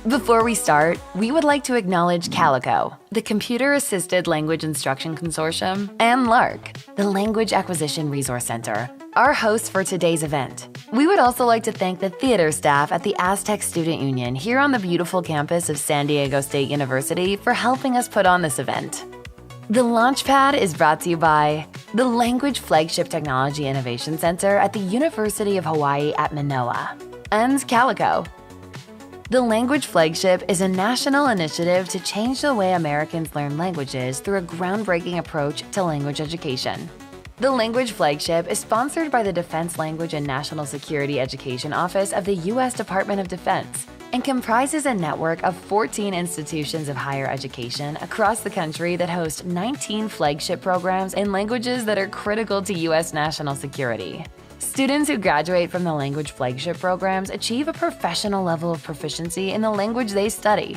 Before we start, we would like to acknowledge CALICO, the Computer-Assisted Language Instruction Consortium, and LARC, the Language Acquisition Resource Center, our hosts for today's event. We would also like to thank the theater staff at the Aztec Student Union here on the beautiful campus of San Diego State University for helping us put on this event. The LaunchPad is brought to you by the Language Flagship Technology Innovation Center at the University of Hawaii at Manoa, and CALICO. The Language Flagship is a national initiative to change the way Americans learn languages through a groundbreaking approach to language education. The Language Flagship is sponsored by the Defense Language and National Security Education Office of the U.S. Department of Defense and comprises a network of 14 institutions of higher education across the country that host 19 flagship programs in languages that are critical to U.S. national security. Students who graduate from the Language Flagship programs achieve a professional level of proficiency in the language they study.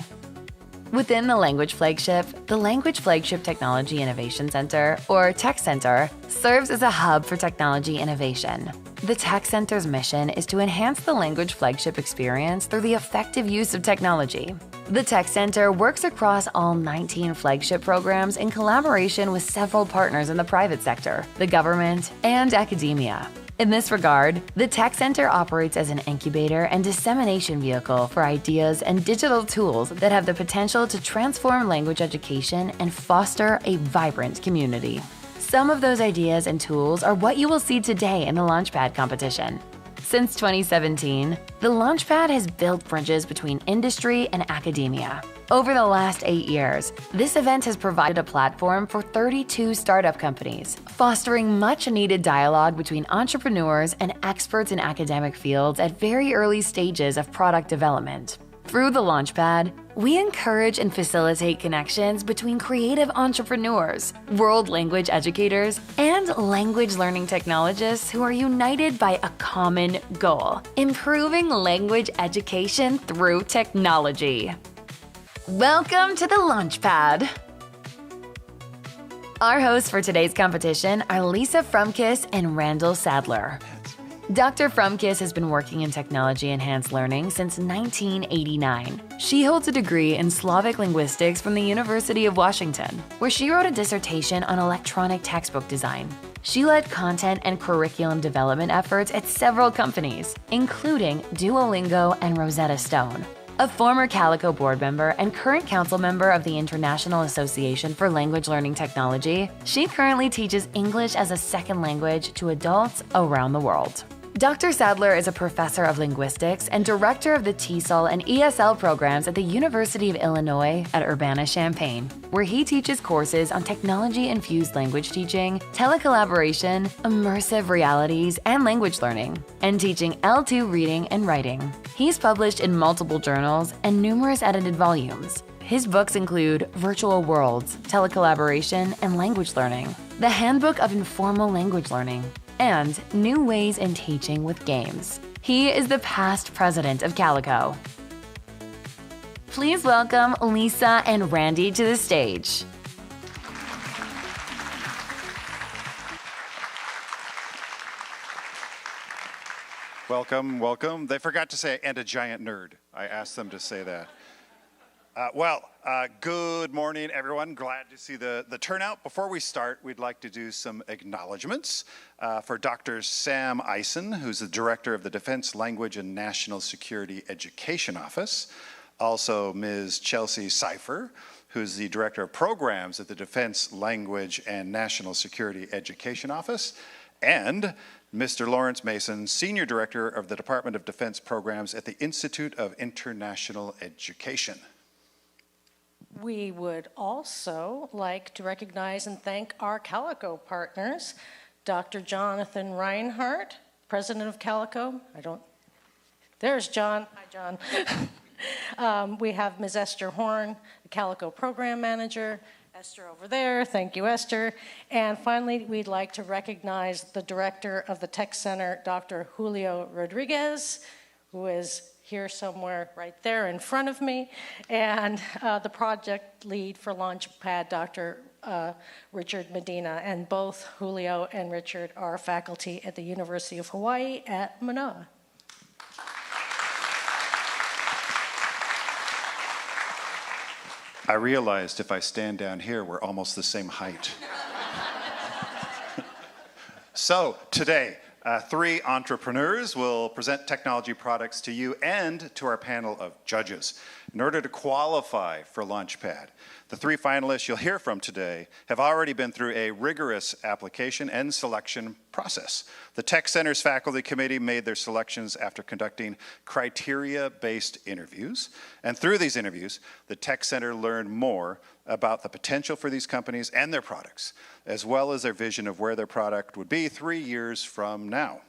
Within the Language Flagship Technology Innovation Center, or Tech Center, serves as a hub for technology innovation. The Tech Center's mission is to enhance the Language Flagship experience through the effective use of technology. The Tech Center works across all 19 flagship programs in collaboration with several partners in the private sector, the government, and academia. In this regard, the Tech Center operates as an incubator and dissemination vehicle for ideas and digital tools that have the potential to transform language education and foster a vibrant community. Some of those ideas and tools are what you will see today in the LaunchPad competition. Since 2017, the LaunchPad has built bridges between industry and academia. Over the last 8 years, this event has provided a platform for 32 startup companies, fostering much-needed dialogue between entrepreneurs and experts in academic fields at very early stages of product development. Through the LaunchPad, we encourage and facilitate connections between creative entrepreneurs, world language educators, and language learning technologists who are united by a common goal: improving language education through technology. Welcome to the LaunchPad! Our hosts for today's competition are Lisa Frumkiss and Randall Sadler. Dr. Frumkiss has been working in technology-enhanced learning since 1989. She holds a degree in Slavic linguistics from the University of Washington, where she wrote a dissertation on electronic textbook design. She led content and curriculum development efforts at several companies, including Duolingo and Rosetta Stone. A former CALICO board member and current council member of the International Association for Language Learning Technology, she currently teaches English as a second language to adults around the world. Dr. Sadler is a professor of linguistics and director of the TESOL and ESL programs at the University of Illinois at Urbana-Champaign, where he teaches courses on technology-infused language teaching, telecollaboration, immersive realities, and language learning, and teaching L2 reading and writing. He's published in multiple journals and numerous edited volumes. His books include Virtual Worlds, Telecollaboration, and Language Learning, The Handbook of Informal Language Learning, and New Ways in Teaching with Games. He is the past president of CALICO. Please welcome Lisa and Randy to the stage. Welcome, welcome. They forgot to say, and a giant nerd. I asked them to say that. Good morning, everyone. Glad to see the turnout. Before we start, we'd like to do some acknowledgements for Dr. Sam Eisen, who's the director of the Defense Language and National Security Education Office. Also, Ms. Chelsea Seifer, who's the director of programs at the Defense Language and National Security Education Office. And Mr. Lawrence Mason, Senior Director of the Department of Defense Programs at the Institute of International Education. We would also like to recognize and thank our CALICO partners, Dr. Jonathan Reinhardt, President of CALICO. There's John. Hi, John. We have Ms. Esther Horn, the CALICO Program Manager. Esther over there. Thank you, Esther. And finally, we'd like to recognize the Director of the Tech Center, Dr. Julio Rodriguez, who is here somewhere right there in front of me, and the project lead for LaunchPad, Dr. Richard Medina, and both Julio and Richard are faculty at the University of Hawaii at Manoa. I realized if I stand down here, we're almost the same height. So today, three entrepreneurs will present technology products to you and to our panel of judges. In order to qualify for LaunchPad, the three finalists you'll hear from today have already been through a rigorous application and selection process. The Tech Center's faculty committee made their selections after conducting criteria-based interviews. And through these interviews, the Tech Center learned more about the potential for these companies and their products, as well as their vision of where their product would be 3 years from now.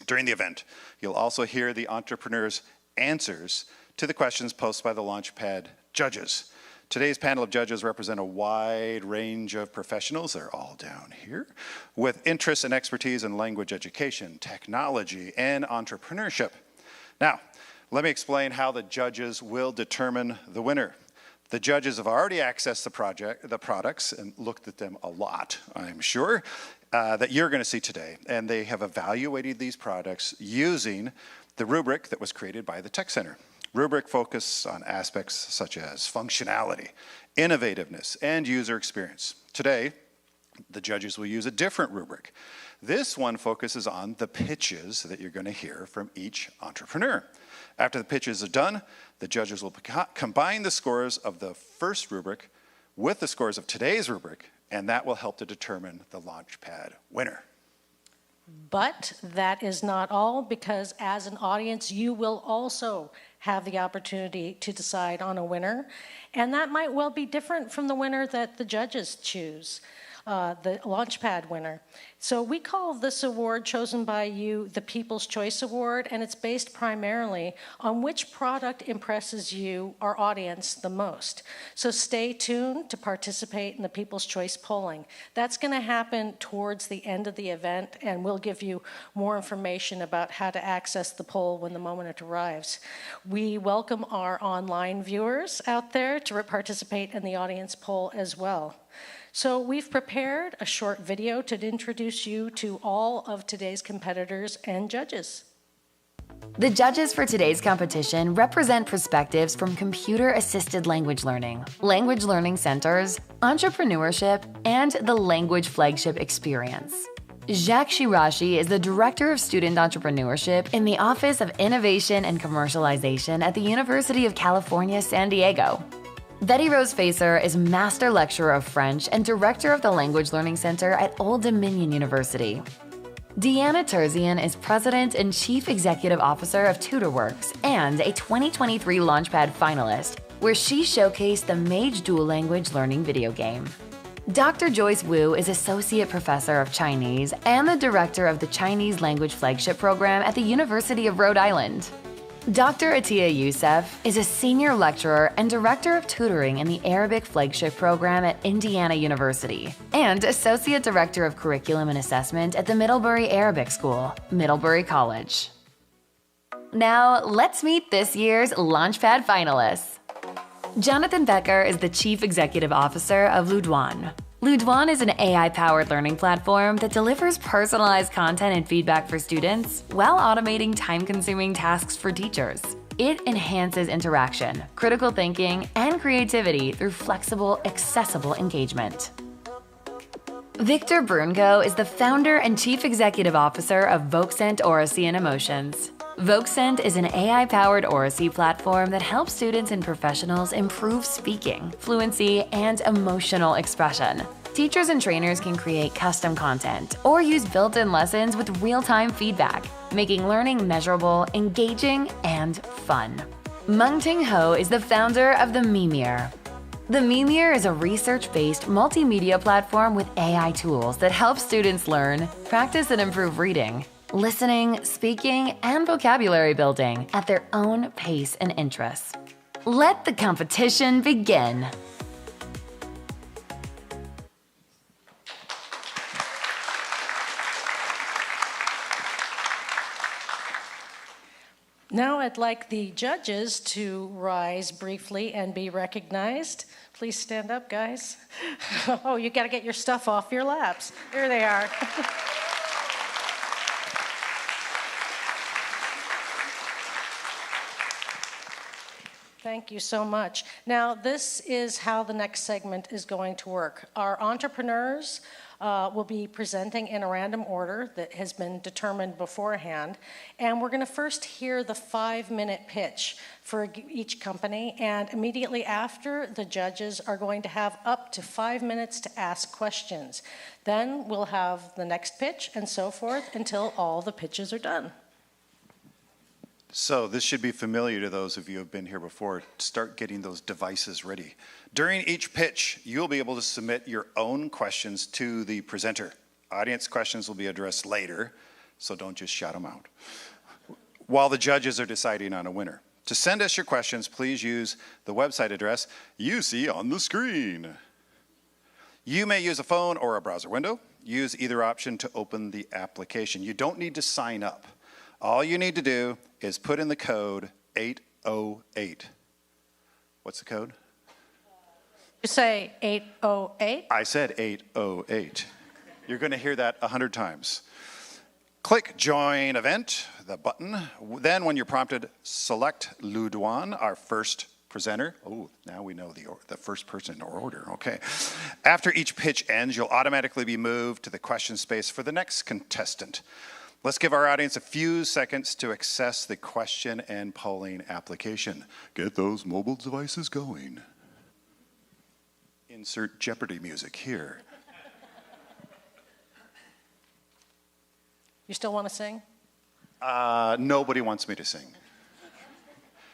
During the event, you'll also hear the entrepreneurs' answers to the questions posed by the LaunchPad judges. Today's panel of judges represent a wide range of professionals, they're all down here, with interests and expertise in language education, technology, and entrepreneurship. Now, let me explain how the judges will determine the winner. The judges have already accessed the products and looked at them a lot, I'm sure, that you're going to see today. And they have evaluated these products using the rubric that was created by the Tech Center. Rubric focuses on aspects such as functionality, innovativeness, and user experience. Today, the judges will use a different rubric. This one focuses on the pitches that you're going to hear from each entrepreneur. After the pitches are done, the judges will combine the scores of the first rubric with the scores of today's rubric, and that will help to determine the LaunchPad winner. But that is not all, because as an audience, you will also have the opportunity to decide on a winner. And that might well be different from the winner that the judges choose, the LaunchPad winner. So we call this award chosen by you the People's Choice Award, and it's based primarily on which product impresses you, our audience, the most. So stay tuned to participate in the People's Choice polling. That's going to happen towards the end of the event, and we'll give you more information about how to access the poll when the moment it arrives. We welcome our online viewers out there to participate in the audience poll as well. So we've prepared a short video to introduce you to all of today's competitors and judges. The judges for today's competition represent perspectives from computer-assisted language learning centers, entrepreneurship, and the language flagship experience. Jacques Shirashi is the Director of Student Entrepreneurship in the Office of Innovation and Commercialization at the University of California, San Diego. Betty Rose Facer is Master Lecturer of French and Director of the Language Learning Center at Old Dominion University. Deanna Terzian is President and Chief Executive Officer of TutorWorks and a 2023 LaunchPad finalist, where she showcased the Mage Dual Language Learning video game. Dr. Joyce Wu is Associate Professor of Chinese and the Director of the Chinese Language Flagship Program at the University of Rhode Island. Dr. Atiya Youssef is a Senior Lecturer and Director of Tutoring in the Arabic Flagship Program at Indiana University and Associate Director of Curriculum and Assessment at the Middlebury Arabic School, Middlebury College. Now, let's meet this year's LaunchPad finalists. Jonathan Becker is the Chief Executive Officer of Ludwan. Ludwan is an AI-powered learning platform that delivers personalized content and feedback for students while automating time-consuming tasks for teachers. It enhances interaction, critical thinking, and creativity through flexible, accessible engagement. Victor Brunko is the founder and Chief Executive Officer of Voxent Oracy and Emotions. Voxent is an AI-powered oracy platform that helps students and professionals improve speaking, fluency, and emotional expression. Teachers and trainers can create custom content or use built-in lessons with real-time feedback, making learning measurable, engaging, and fun. Mengting Ho is the founder of the Mimir. The Mimir is a research-based multimedia platform with AI tools that help students learn, practice, and improve reading, listening, speaking, and vocabulary building at their own pace and interests. Let the competition begin. Now I'd like the judges to rise briefly and be recognized. Please stand up, guys. Oh, you got to get your stuff off your laps. Here they are. Thank you so much. Now, this is how the next segment is going to work. Our entrepreneurs will be presenting in a random order that has been determined beforehand. And we're going to first hear the 5-minute pitch for each company. And immediately after, the judges are going to have up to 5 minutes to ask questions. Then we'll have the next pitch and so forth until all the pitches are done. So this should be familiar to those of you who have been here before. Start getting those devices ready. During each pitch, you'll be able to submit your own questions to the presenter. Audience questions will be addressed later, so don't just shout them out, while the judges are deciding on a winner. To send us your questions, please use the website address you see on the screen. You may use a phone or a browser window. Use either option to open the application. You don't need to sign up. All you need to do is put in the code 808. What's the code? You say 808? I said 808. You're going to hear that 100 times. Click Join Event, the button. Then when you're prompted, select Ludwan, our first presenter. Oh, now we know the first person in order. Okay. After each pitch ends, you'll automatically be moved to the question space for the next contestant. Let's give our audience a few seconds to access the question and polling application. Get those mobile devices going. Insert Jeopardy music here. You still want to sing? Nobody wants me to sing.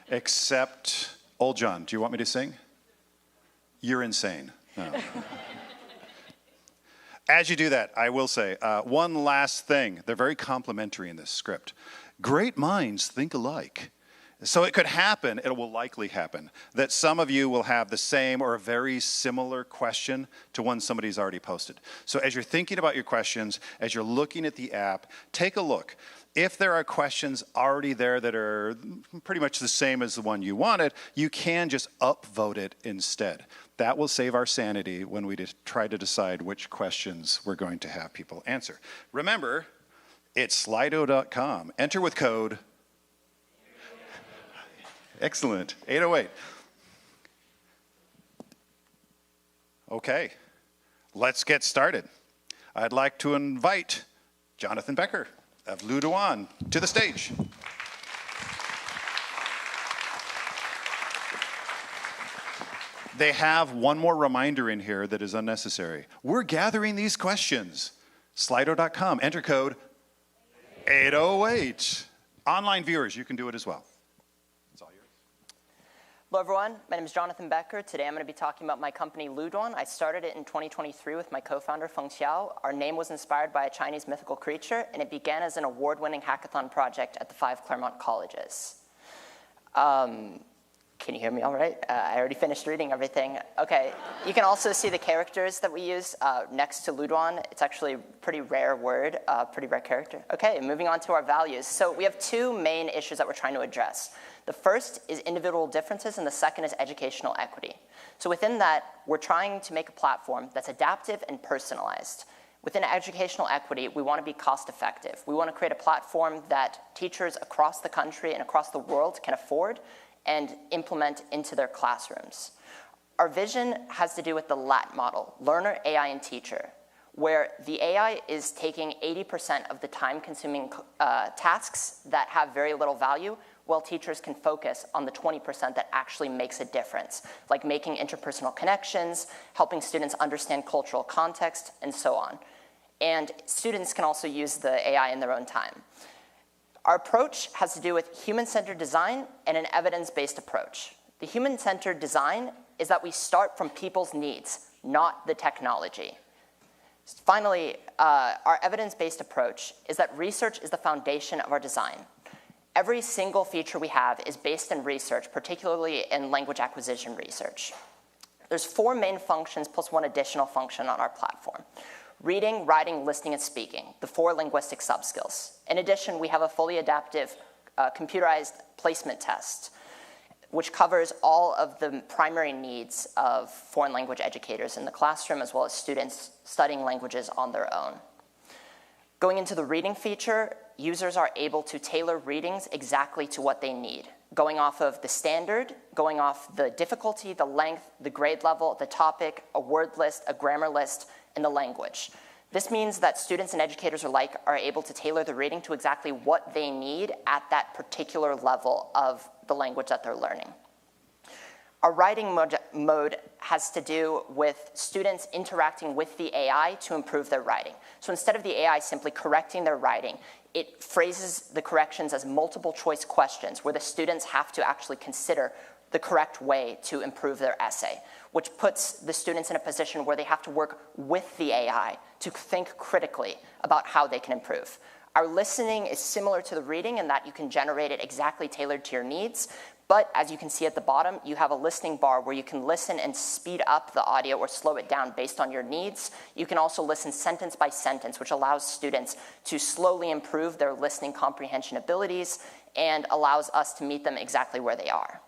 Except Old John. Do you want me to sing? You're insane. No. As you do that, I will say one last thing. They're very complimentary in this script. Great minds think alike. So it could happen, it will likely happen, that some of you will have the same or a very similar question to one somebody's already posted. So as you're thinking about your questions, as you're looking at the app, take a look. If there are questions already there that are pretty much the same as the one you wanted, you can just upvote it instead. That will save our sanity when we try to decide which questions we're going to have people answer. Remember, it's Slido.com. Enter with code. Excellent, 808. Okay, let's get started. I'd like to invite Jonathan Becker of Ludwan to the stage. They have one more reminder in here that is unnecessary. We're gathering these questions. Slido.com, enter code 808. Online viewers, you can do it as well. It's all yours. Hello everyone, my name is Jonathan Becker. Today I'm going to be talking about my company Ludwan. I started it in 2023 with my co-founder Feng Xiao. Our name was inspired by a Chinese mythical creature, and it began as an award-winning hackathon project at the 5 Claremont colleges. Can you hear me all right? I already finished reading everything. Okay, you can also see the characters that we use next to Ludwan. It's actually a pretty rare word, pretty rare character. Okay, moving on to our values. So we have two main issues that we're trying to address. The first is individual differences, and the second is educational equity. So within that, we're trying to make a platform that's adaptive and personalized. Within educational equity, we want to be cost effective. We want to create a platform that teachers across the country and across the world can afford and implement into their classrooms. Our vision has to do with the LAT model, learner, AI, and teacher, where the AI is taking 80% of the time-consuming tasks that have very little value, while teachers can focus on the 20% that actually makes a difference, like making interpersonal connections, helping students understand cultural context, and so on. And students can also use the AI in their own time. Our approach has to do with human-centered design and an evidence-based approach. The human-centered design is that we start from people's needs, not the technology. Finally, our evidence-based approach is that research is the foundation of our design. Every single feature we have is based in research, particularly in language acquisition research. There's 4 main functions plus 1 additional function on our platform. Reading, writing, listening, and speaking, the 4 linguistic subskills. In addition, we have a fully adaptive computerized placement test, which covers all of the primary needs of foreign language educators in the classroom, as well as students studying languages on their own. Going into the reading feature, users are able to tailor readings exactly to what they need. going off of the standard, going off the difficulty, the length, the grade level, the topic, a word list, a grammar list, and the language. This means that students and educators alike are able to tailor the reading to exactly what they need at that particular level of the language that they're learning. Our writing mode has to do with students interacting with the AI to improve their writing. So instead of the AI simply correcting their writing, it phrases the corrections as multiple choice questions where the students have to actually consider the correct way to improve their essay, which puts the students in a position where they have to work with the AI to think critically about how they can improve. Our listening is similar to the reading in that you can generate it exactly tailored to your needs, but as you can see at the bottom, you have a listening bar where you can listen and speed up the audio or slow it down based on your needs. You can also listen sentence by sentence, which allows students to slowly improve their listening comprehension abilities and allows us to meet them exactly where they are.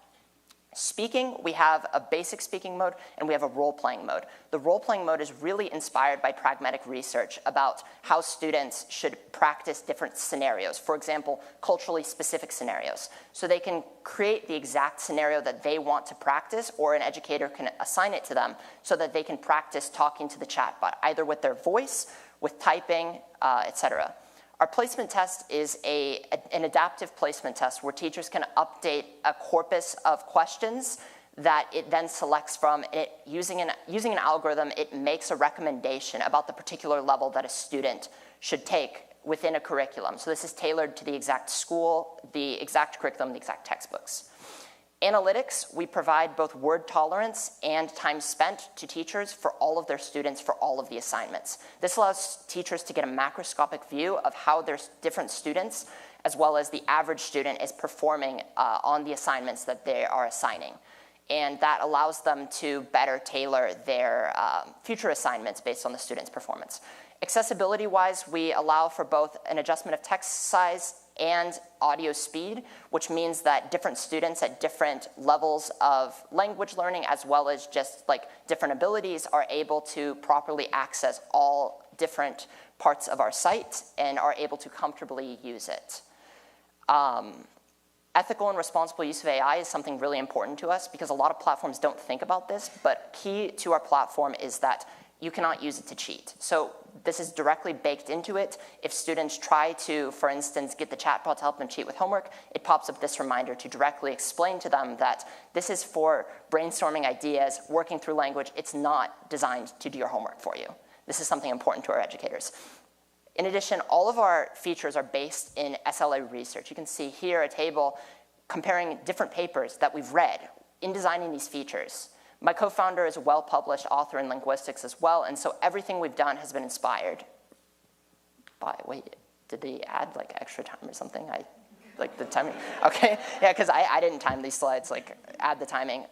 Speaking, we have a basic speaking mode and we have a role-playing mode. The role-playing mode is really inspired by pragmatic research about how students should practice different scenarios. For example, culturally specific scenarios. So they can create the exact scenario that they want to practice, or an educator can assign it to them so that they can practice talking to the chatbot, either with their voice, with typing, etc. Our placement test is an adaptive placement test where teachers can update a corpus of questions that it then selects from. And using an algorithm, it makes a recommendation about the particular level that a student should take within a curriculum. So this is tailored to the exact school, the exact curriculum, the exact textbooks. Analytics, we provide both word tolerance and time spent to teachers for all of their students for all of the assignments. This allows teachers to get a macroscopic view of how their different students, as well as the average student, is performing on the assignments that they are assigning. And that allows them to better tailor their future assignments based on the student's performance. Accessibility-wise, we allow for both an adjustment of text size and audio speed, which means that different students at different levels of language learning, as well as just like different abilities, are able to properly access all different parts of our site and are able to comfortably use it. Ethical and responsible use of AI is something really important to us because a lot of platforms don't think about this, but key to our platform is that you cannot use it to cheat. So this is directly baked into it. If students try to, for instance, get the chatbot to help them cheat with homework, it pops up this reminder to directly explain to them that this is for brainstorming ideas, working through language. It's not designed to do your homework for you. This is something important to our educators. In addition, all of our features are based in SLA research. You can see here a table comparing different papers that we've read in designing these features. My co-founder is a well-published author in linguistics as well, and so everything we've done has been inspired by, wait, did they add like extra time or something? Like the timing, okay. Yeah, because I didn't time these slides, like add the timing.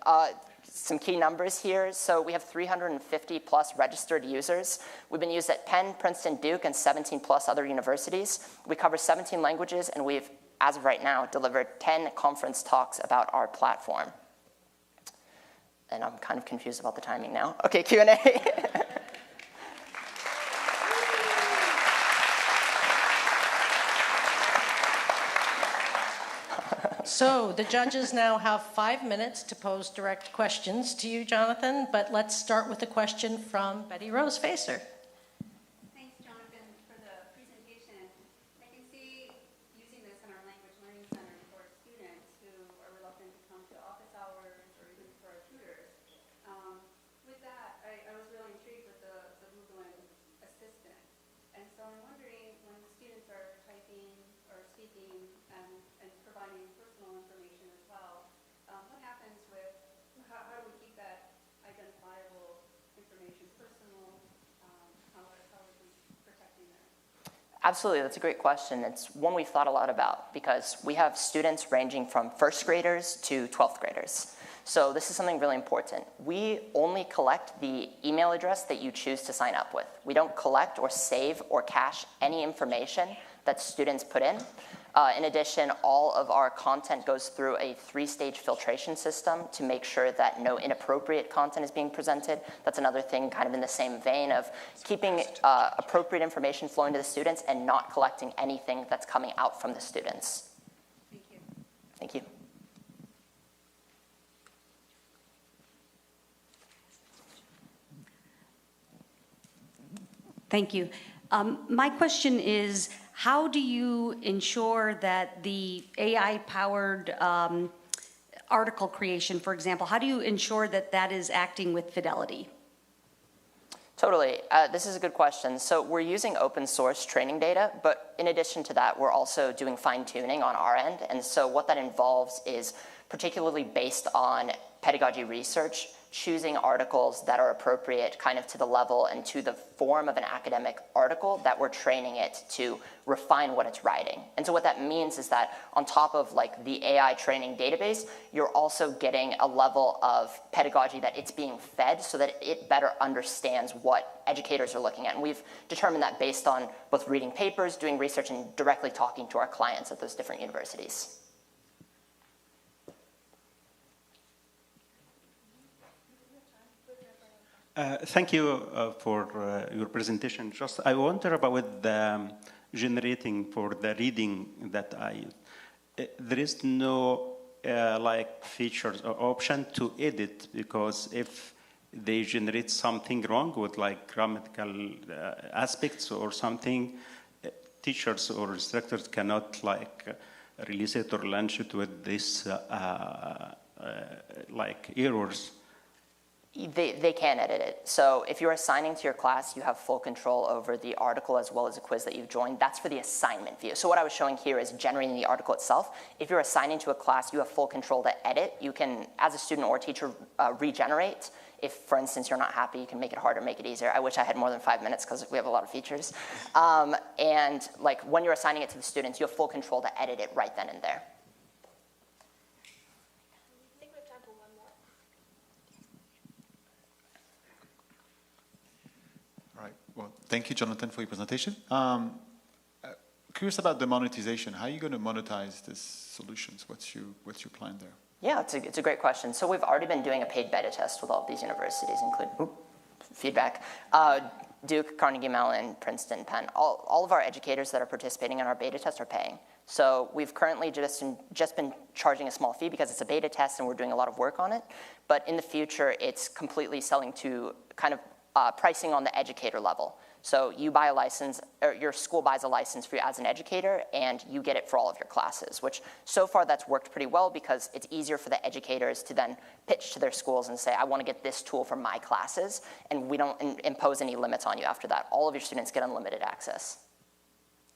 Some key numbers here. So we have 350 plus registered users. We've been used at Penn, Princeton, Duke, and 17 plus other universities. We cover 17 languages, and we've, as of right now, delivered 10 conference talks about our platform. And I'm kind of confused about the timing now. Okay, Q&A. So the judges now have 5 minutes to pose direct questions to you, Jonathan, but let's start with a question from Betty Rose Facer. Thanks, Jonathan, for the presentation. I can see using this in our language learning center for students who are reluctant to come to office hours or even for our tutors. With that, I was really intrigued with the Google Assistant. And so I'm wondering, when students are typing or speaking and providing personal information as well, what happens with, how do we keep that identifiable information personal? How are we protecting that? Absolutely, that's a great question. It's one we've thought a lot about because we have students ranging from first graders to 12th graders. So this is something really important. We only collect the email address that you choose to sign up with. We don't collect or save or cache any information that students put in. In addition, all of our content goes through a 3-stage filtration system to make sure that no inappropriate content is being presented. That's another thing kind of in the same vein of keeping appropriate information flowing to the students and not collecting anything that's coming out from the students. Thank you. Thank you. Thank you. My question is, how do you ensure that the AI-powered article creation, for example, how do you ensure that that is acting with fidelity? Totally. This is a good question. So we're using open source training data, but in addition to that, we're also doing fine tuning on our end. And so what that involves is particularly based on pedagogy research, choosing articles that are appropriate kind of to the level and to the form of an academic article that we're training it to refine what it's writing. And so what that means is that on top of like the AI training database, you're also getting a level of pedagogy that it's being fed so that it better understands what educators are looking at. And we've determined that based on both reading papers, doing research, and directly talking to our clients at those different universities. Thank you for your presentation. Just I wonder about the generating for the reading that there is no like features or option to edit, because if they generate something wrong with like grammatical aspects or something, teachers or instructors cannot like release it or launch it with this like errors. They can edit it. So if you're assigning to your class, you have full control over the article as well as the quiz that you've joined. That's for the assignment view. So what I was showing here is generating the article itself. If you're assigning to a class, you have full control to edit. You can, as a student or teacher, regenerate. If, for instance, you're not happy, you can make it harder, make it easier. I wish I had more than 5 minutes because we have a lot of features. And like when you're assigning it to the students, you have full control to edit it right then and there. Well, thank you, Jonathan, for your presentation. Curious about the monetization. How are you going to monetize these solutions? What's your plan there? Yeah, it's a great question. So we've already been doing a paid beta test with all of these universities, including feedback. Duke, Carnegie Mellon, Princeton, Penn. All of our educators that are participating in our beta test are paying. So we've currently just been charging a small fee because it's a beta test and we're doing a lot of work on it. But in the future, it's completely selling to kind of pricing on the educator level. So you buy a license, or your school buys a license for you as an educator, and you get it for all of your classes, which so far that's worked pretty well because it's easier for the educators to then pitch to their schools and say, I want to get this tool for my classes, and we don't impose any limits on you after that. All of your students get unlimited access.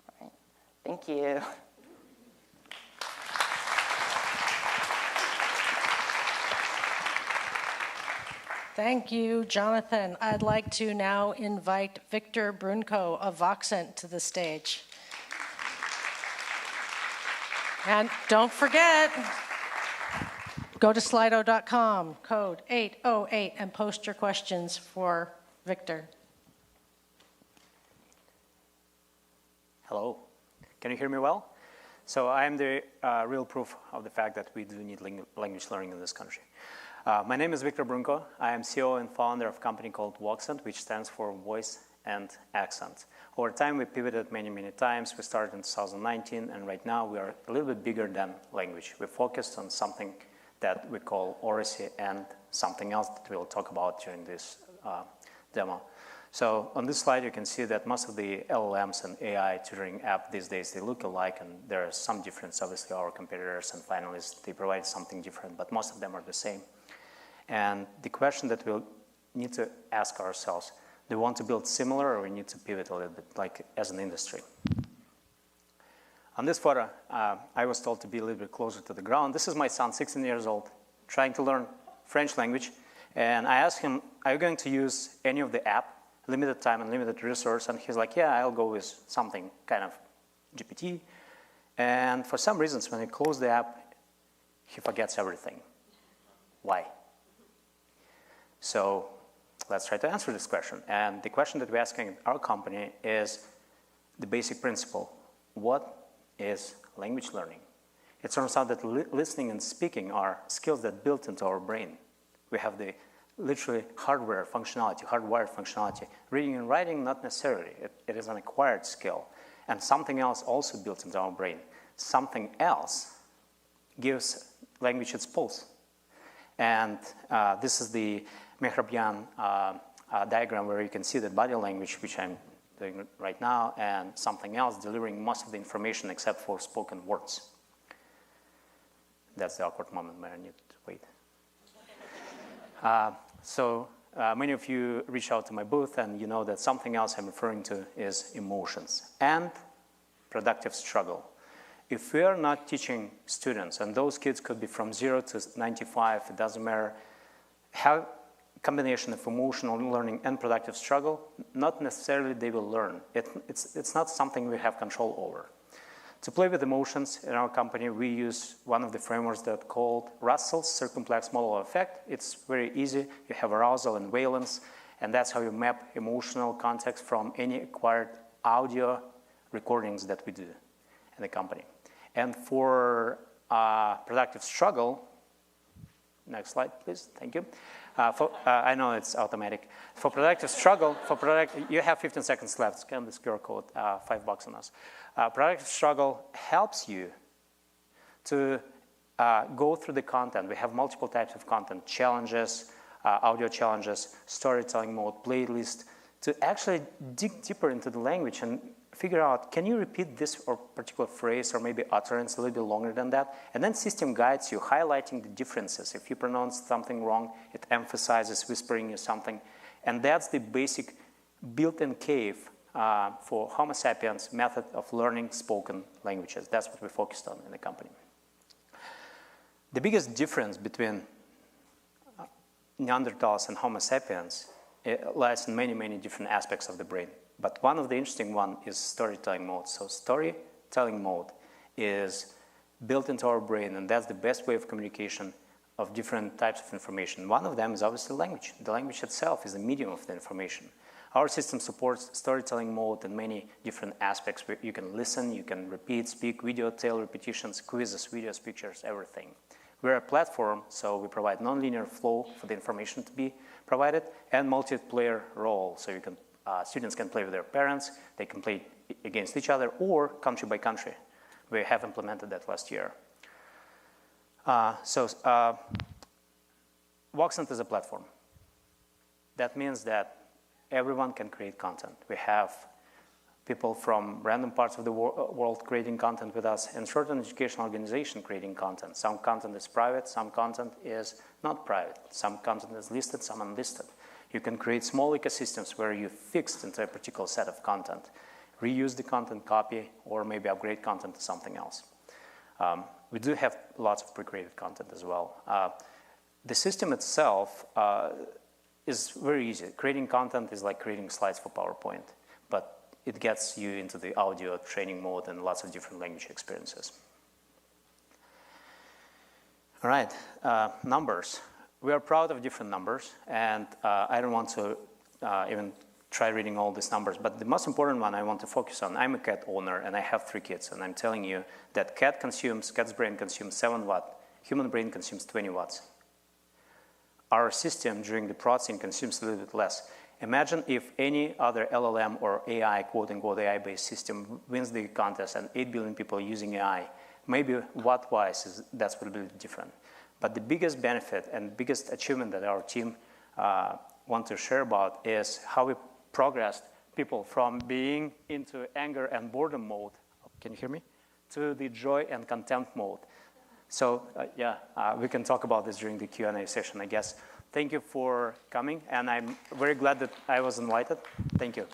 All right. Thank you. Thank you, Jonathan. I'd like to now invite Victor Brunko of Voxent to the stage. And don't forget, go to slido.com, code 808, and post your questions for Victor. Hello. Can you hear me well? So I am the real proof of the fact that we do need language learning in this country. My name is Victor Brunko. I am CEO and founder of a company called Voxent, which stands for Voice and Accent. Over time, we pivoted many, many times. We started in 2019, and right now we are a little bit bigger than language. We focused on something that we call oracy and something else that we'll talk about during this demo. So on this slide, you can see that most of the LLMs and AI tutoring app these days, they look alike, and there is some difference. Obviously, our competitors and finalists, they provide something different, but most of them are the same. And the question that we'll need to ask ourselves, do we want to build similar, or we need to pivot a little bit, like as an industry? On this photo, I was told to be a little bit closer to the ground. This is my son, 16 years old, trying to learn French language. And I asked him, are you going to use any of the app, limited time and limited resource? And he's like, yeah, I'll go with something kind of GPT. And for some reasons, when he closed the app, he forgets everything. Why? So let's try to answer this question. And the question that we're asking in our company is the basic principle. What is language learning? It turns out that listening and speaking are skills that built into our brain. We have the literally hardwired functionality. Reading and writing, not necessarily. It is an acquired skill. And something else also built into our brain. Something else gives language its pulse. And this is the Mehrabian diagram where you can see that body language, which I'm doing right now, and something else delivering most of the information except for spoken words. That's the awkward moment where I need to wait. Many of you reach out to my booth, and you know that something else I'm referring to is emotions and productive struggle. If we are not teaching students, and those kids could be from 0 to 95, it doesn't matter, have a combination of emotional learning and productive struggle, not necessarily they will learn. It's not something we have control over. To play with emotions in our company, we use one of the frameworks that's called Russell's circumplex model of effect. It's very easy. You have arousal and valence, and that's how you map emotional context from any acquired audio recordings that we do in the company. And for productive struggle, next slide, please. Thank you. I know it's automatic. For productive struggle, you have 15 seconds left. Scan this QR code, $5 on us. Productive struggle helps you to go through the content. We have multiple types of content, challenges, audio challenges, storytelling mode, playlist, to actually dig deeper into the language and figure out, can you repeat this or particular phrase or maybe utterance a little bit longer than that? And then system guides you, highlighting the differences. If you pronounce something wrong, it emphasizes, whispering you something. And that's the basic built-in cave for Homo sapiens method of learning spoken languages. That's what we focused on in the company. The biggest difference between Neanderthals and Homo sapiens lies in many, many different aspects of the brain. But one of the interesting one is storytelling mode. So storytelling mode is built into our brain, and that's the best way of communication of different types of information. One of them is obviously language. The language itself is the medium of the information. Our system supports storytelling mode in many different aspects where you can listen, you can repeat, speak, video, tail repetitions, quizzes, videos, pictures, everything. We're a platform, so we provide nonlinear flow for the information to be provided and multiplayer role, so you can students can play with their parents, they can play against each other, or country by country. We have implemented that last year. Voxent is a platform. That means that everyone can create content. We have people from random parts of the world creating content with us, and certain educational organization creating content. Some content is private, some content is not private. Some content is listed, some unlisted. You can create small ecosystems where you fixed into a particular set of content, reuse the content, copy, or maybe upgrade content to something else. We do have lots of pre-created content as well. The system itself is very easy. Creating content is like creating slides for PowerPoint, but it gets you into the audio training mode and lots of different language experiences. All right, numbers. We are proud of different numbers, and I don't want to even try reading all these numbers, but the most important one I want to focus on, I'm a cat owner, and I have 3 kids, and I'm telling you that cat's brain consumes 7 watts, human brain consumes 20 watts. Our system during the processing consumes a little bit less. Imagine if any other LLM or AI, quote-unquote AI-based system wins the contest and 8 billion people are using AI, maybe watt-wise that's a little bit different. But the biggest benefit and biggest achievement that our team want to share about is how we progressed people from being into anger and boredom mode, can you hear me, to the joy and contempt mode. So we can talk about this during the Q&A session, I guess. Thank you for coming, and I'm very glad that I was invited. Thank you.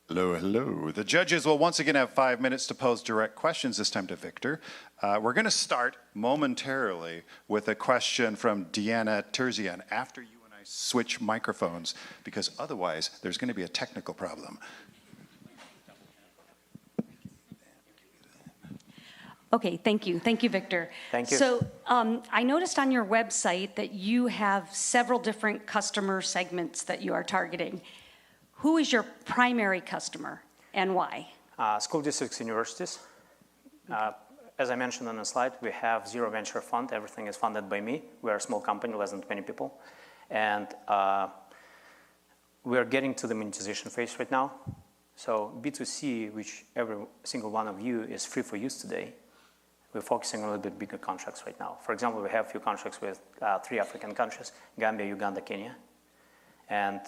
Hello, hello. The judges will once again have 5 minutes to pose direct questions, this time to Victor. We're going to start momentarily with a question from Deanna Terzian after you and I switch microphones, because otherwise there's going to be a technical problem. Okay, thank you. Thank you, Victor. Thank you. So I noticed on your website that you have several different customer segments that you are targeting. Who is your primary customer and why? School districts, universities. As I mentioned on the slide, we have zero venture fund. Everything is funded by me. We are a small company, less than 20 people. And we are getting to the monetization phase right now. So B2C, which every single one of you is free for use today, we're focusing on a little bit bigger contracts right now. For example, we have a few contracts with 3 African countries, Gambia, Uganda, Kenya. And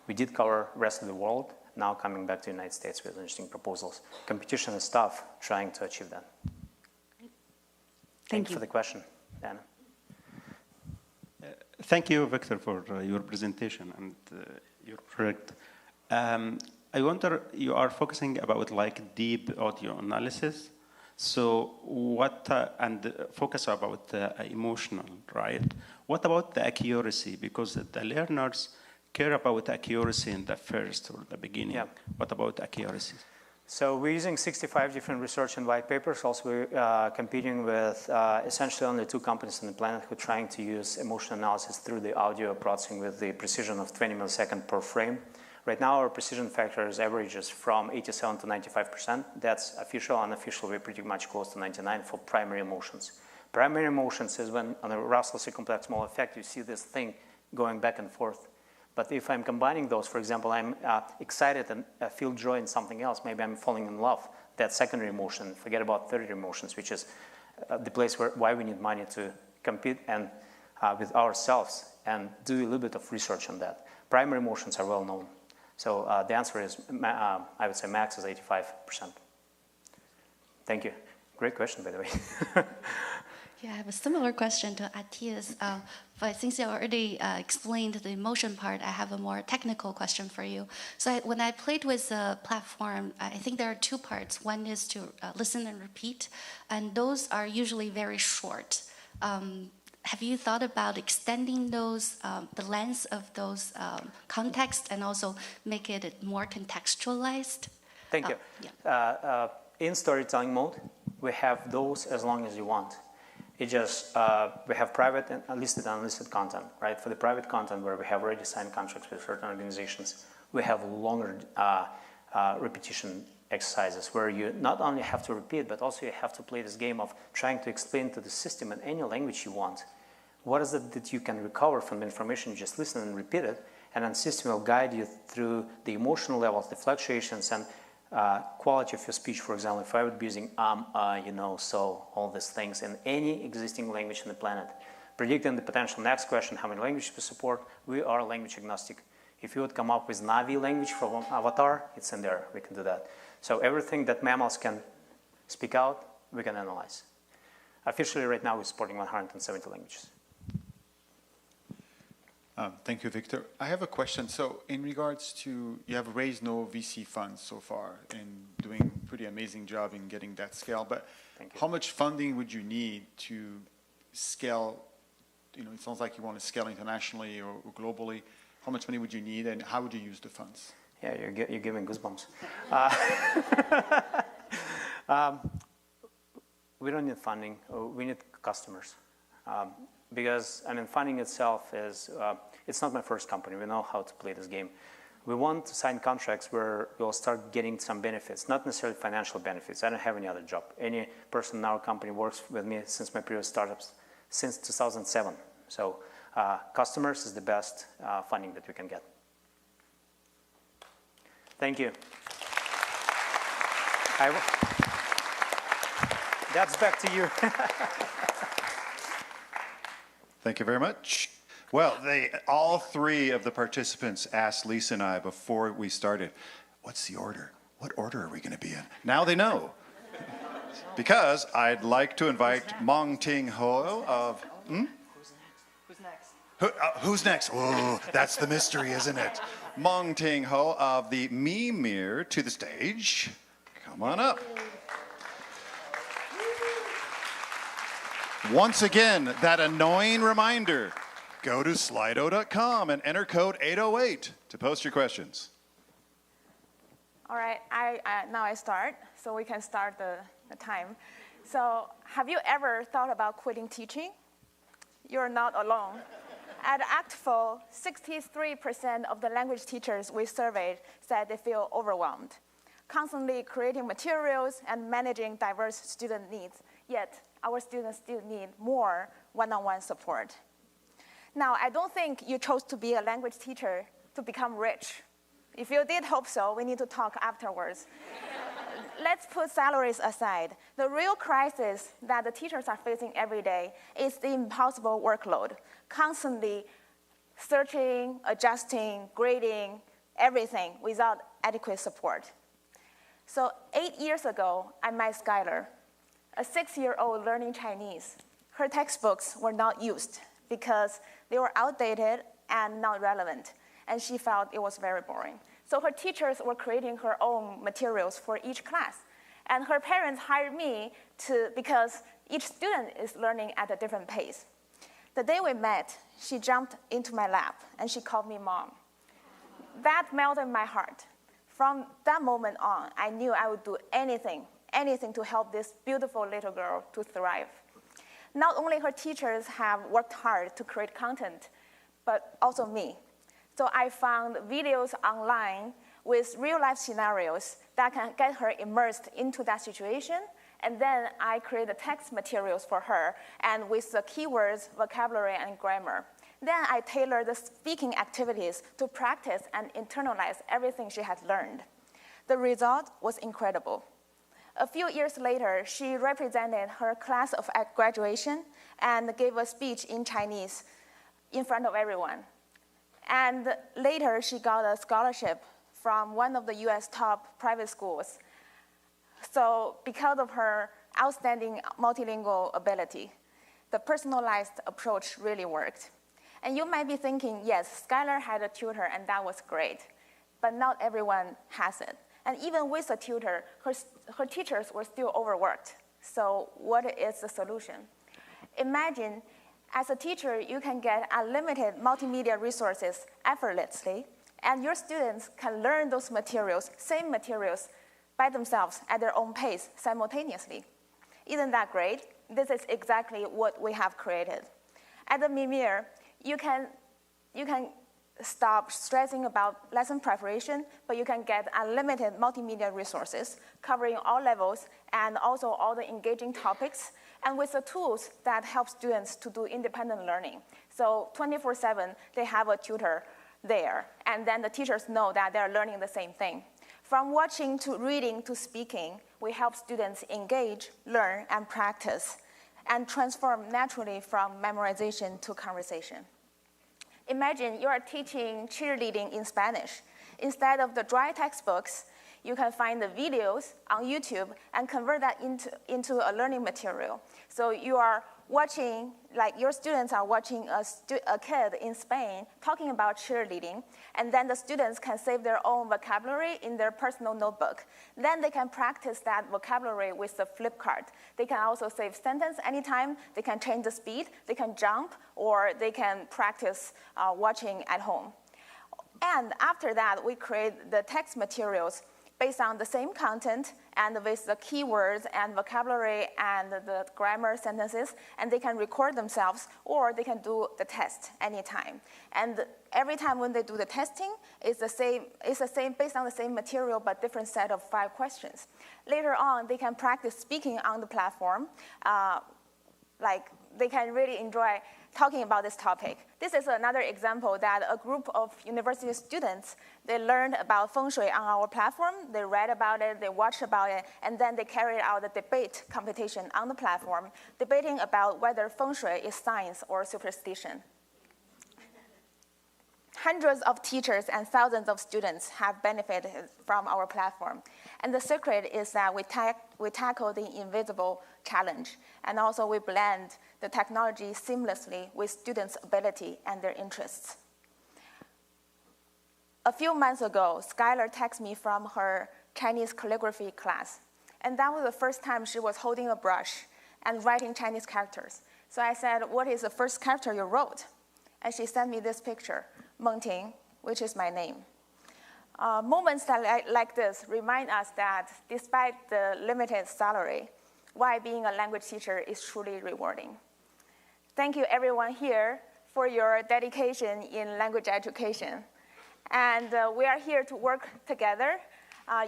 we did cover the rest of the world, now coming back to the United States with interesting proposals. Competition is tough, trying to achieve that. Thank you for the question, Anna. Thank you, Victor, for your presentation and your project. I wonder, you are focusing about like deep audio analysis. So what, and focus about emotional, right? What about the accuracy? Because the learners care about accuracy in the first or the beginning. Yeah. What about accuracy? So we're using 65 different research and white papers. Also, we're competing with essentially only 2 companies on the planet who are trying to use emotional analysis through the audio processing with the precision of 20 milliseconds per frame. Right now, our precision factor is averages from 87 to 95%. That's official. Unofficial, we're pretty much close to 99 for primary emotions. Primary emotions is when on a Russell C-complex mole effect, you see this thing going back and forth. But if I'm combining those, for example, I'm excited and feel joy in something else, maybe I'm falling in love, that's secondary emotion. Forget about tertiary emotions, which is the place why we need money to compete and with ourselves and do a little bit of research on that. Primary emotions are well known. So the answer is, I would say max is 85%. Thank you. Great question, by the way. Yeah, I have a similar question to Atiya's, but since you already explained the emotion part, I have a more technical question for you. So when I played with the platform, I think there are 2 parts. One is to listen and repeat, and those are usually very short. Have you thought about extending those, the length of those context, and also make it more contextualized? Thank you. Yeah. In storytelling mode, we have those as long as you want. It just, we have private and listed and unlisted content, right? For the private content where we have already signed contracts with certain organizations, we have longer repetition exercises where you not only have to repeat, but also you have to play this game of trying to explain to the system in any language you want. What is it that you can recover from the information? You just listen and repeat it, and then the system will guide you through the emotional levels, the fluctuations, and quality of your speech. For example, if I would be using you know, so, all these things in any existing language on the planet, predicting the potential next question, how many languages we support, we are language agnostic. If you would come up with Navi language from Avatar, it's in there, we can do that. So everything that mammals can speak out, we can analyze. Officially right now we're supporting 170 languages. Thank you, Victor. I have a question. So in regards to, you have raised no VC funds so far and doing a pretty amazing job in getting that scale, but how much funding would you need to scale? You know, it sounds like you want to scale internationally or globally. How much money would you need, and how would you use the funds? Yeah, you're giving goosebumps. We don't need funding. We need customers. Because, I mean, funding itself is, it's not my first company. We know how to play this game. We want to sign contracts where we'll start getting some benefits, not necessarily financial benefits. I don't have any other job. Any person in our company works with me since my previous startups, since 2007. So customers is the best funding that we can get. Thank you. That's back to you. Thank you very much. Well, all 3 of the participants asked Lisa and I before we started, what's the order? What order are we going to be in? Now they know. Because I'd like to invite Mong Ting Ho of... Who's next? Who's next? Oh, that's the mystery, isn't it? Mong Ting Ho of the Mimir to the stage. Come on up. Once again, that annoying reminder, go to slido.com and enter code 808 to post your questions. All right, now I start, so we can start the time. So have you ever thought about quitting teaching? You're not alone. At ACTFL, 63% of the language teachers we surveyed said they feel overwhelmed, constantly creating materials and managing diverse student needs, yet our students still need more one-on-one support. Now, I don't think you chose to be a language teacher to become rich. If you did hope so, we need to talk afterwards. let's put salaries aside. The real crisis that the teachers are facing every day is the impossible workload, constantly searching, adjusting, grading, everything without adequate support. So 8 years ago, I met Skylar, a 6-year-old learning Chinese. Her textbooks were not used because they were outdated and not relevant, and she felt it was very boring. So her teachers were creating her own materials for each class. And her parents hired me because each student is learning at a different pace. The day we met, she jumped into my lap and she called me mom. That melted my heart. From that moment on, I knew I would do anything to help this beautiful little girl to thrive. Not only her teachers have worked hard to create content, but also me. So I found videos online with real-life scenarios that can get her immersed into that situation, and then I created text materials for her, and with the keywords, vocabulary, and grammar. Then I tailored the speaking activities to practice and internalize everything she had learned. The result was incredible. A few years later, she represented her class at graduation and gave a speech in Chinese in front of everyone. And later, she got a scholarship from one of the US top private schools. So because of her outstanding multilingual ability, the personalized approach really worked. And you might be thinking, yes, Skylar had a tutor and that was great, but not everyone has it. And even with a tutor, her teachers were still overworked. So what is the solution? Imagine, as a teacher, you can get unlimited multimedia resources effortlessly, and your students can learn those materials, same materials, by themselves at their own pace simultaneously. Isn't that great? This is exactly what we have created. At the Mimir, you can stop stressing about lesson preparation, but you can get unlimited multimedia resources covering all levels and also all the engaging topics, and with the tools that help students to do independent learning. So 24/7, they have a tutor there, and then the teachers know that they're learning the same thing. From watching to reading to speaking, we help students engage, learn, and practice, and transform naturally from memorization to conversation. Imagine you are teaching cheerleading in Spanish. Instead of the dry textbooks, you can find the videos on YouTube and convert that into a learning material. So you are watching, like your students are watching a kid in Spain talking about cheerleading, and then the students can save their own vocabulary in their personal notebook. Then they can practice that vocabulary with the flip card. They can also save sentence anytime, they can change the speed, they can jump, or they can practice watching at home. And after that, we create the text materials based on the same content and with the keywords and vocabulary and the grammar sentences, and they can record themselves or they can do the test anytime. And every time when they do the testing, it's the same based on the same material but different set of 5 questions. Later on, they can practice speaking on the platform, like they can really enjoy talking about this topic. This is another example that a group of university students, they learned about feng shui on our platform, they read about it, they watched about it, and then they carried out a debate competition on the platform, debating about whether feng shui is science or superstition. Hundreds of teachers and thousands of students have benefited from our platform. And the secret is that we tackle the invisible challenge, and also we blend the technology seamlessly with students' ability and their interests. A few months ago, Skylar texted me from her Chinese calligraphy class, and that was the first time she was holding a brush and writing Chinese characters. So I said, "What is the first character you wrote?" And she sent me this picture, Meng Ting, which is my name. Moments like this remind us that despite the limited salary, why being a language teacher is truly rewarding. Thank you everyone here for your dedication in language education. And we are here to work together.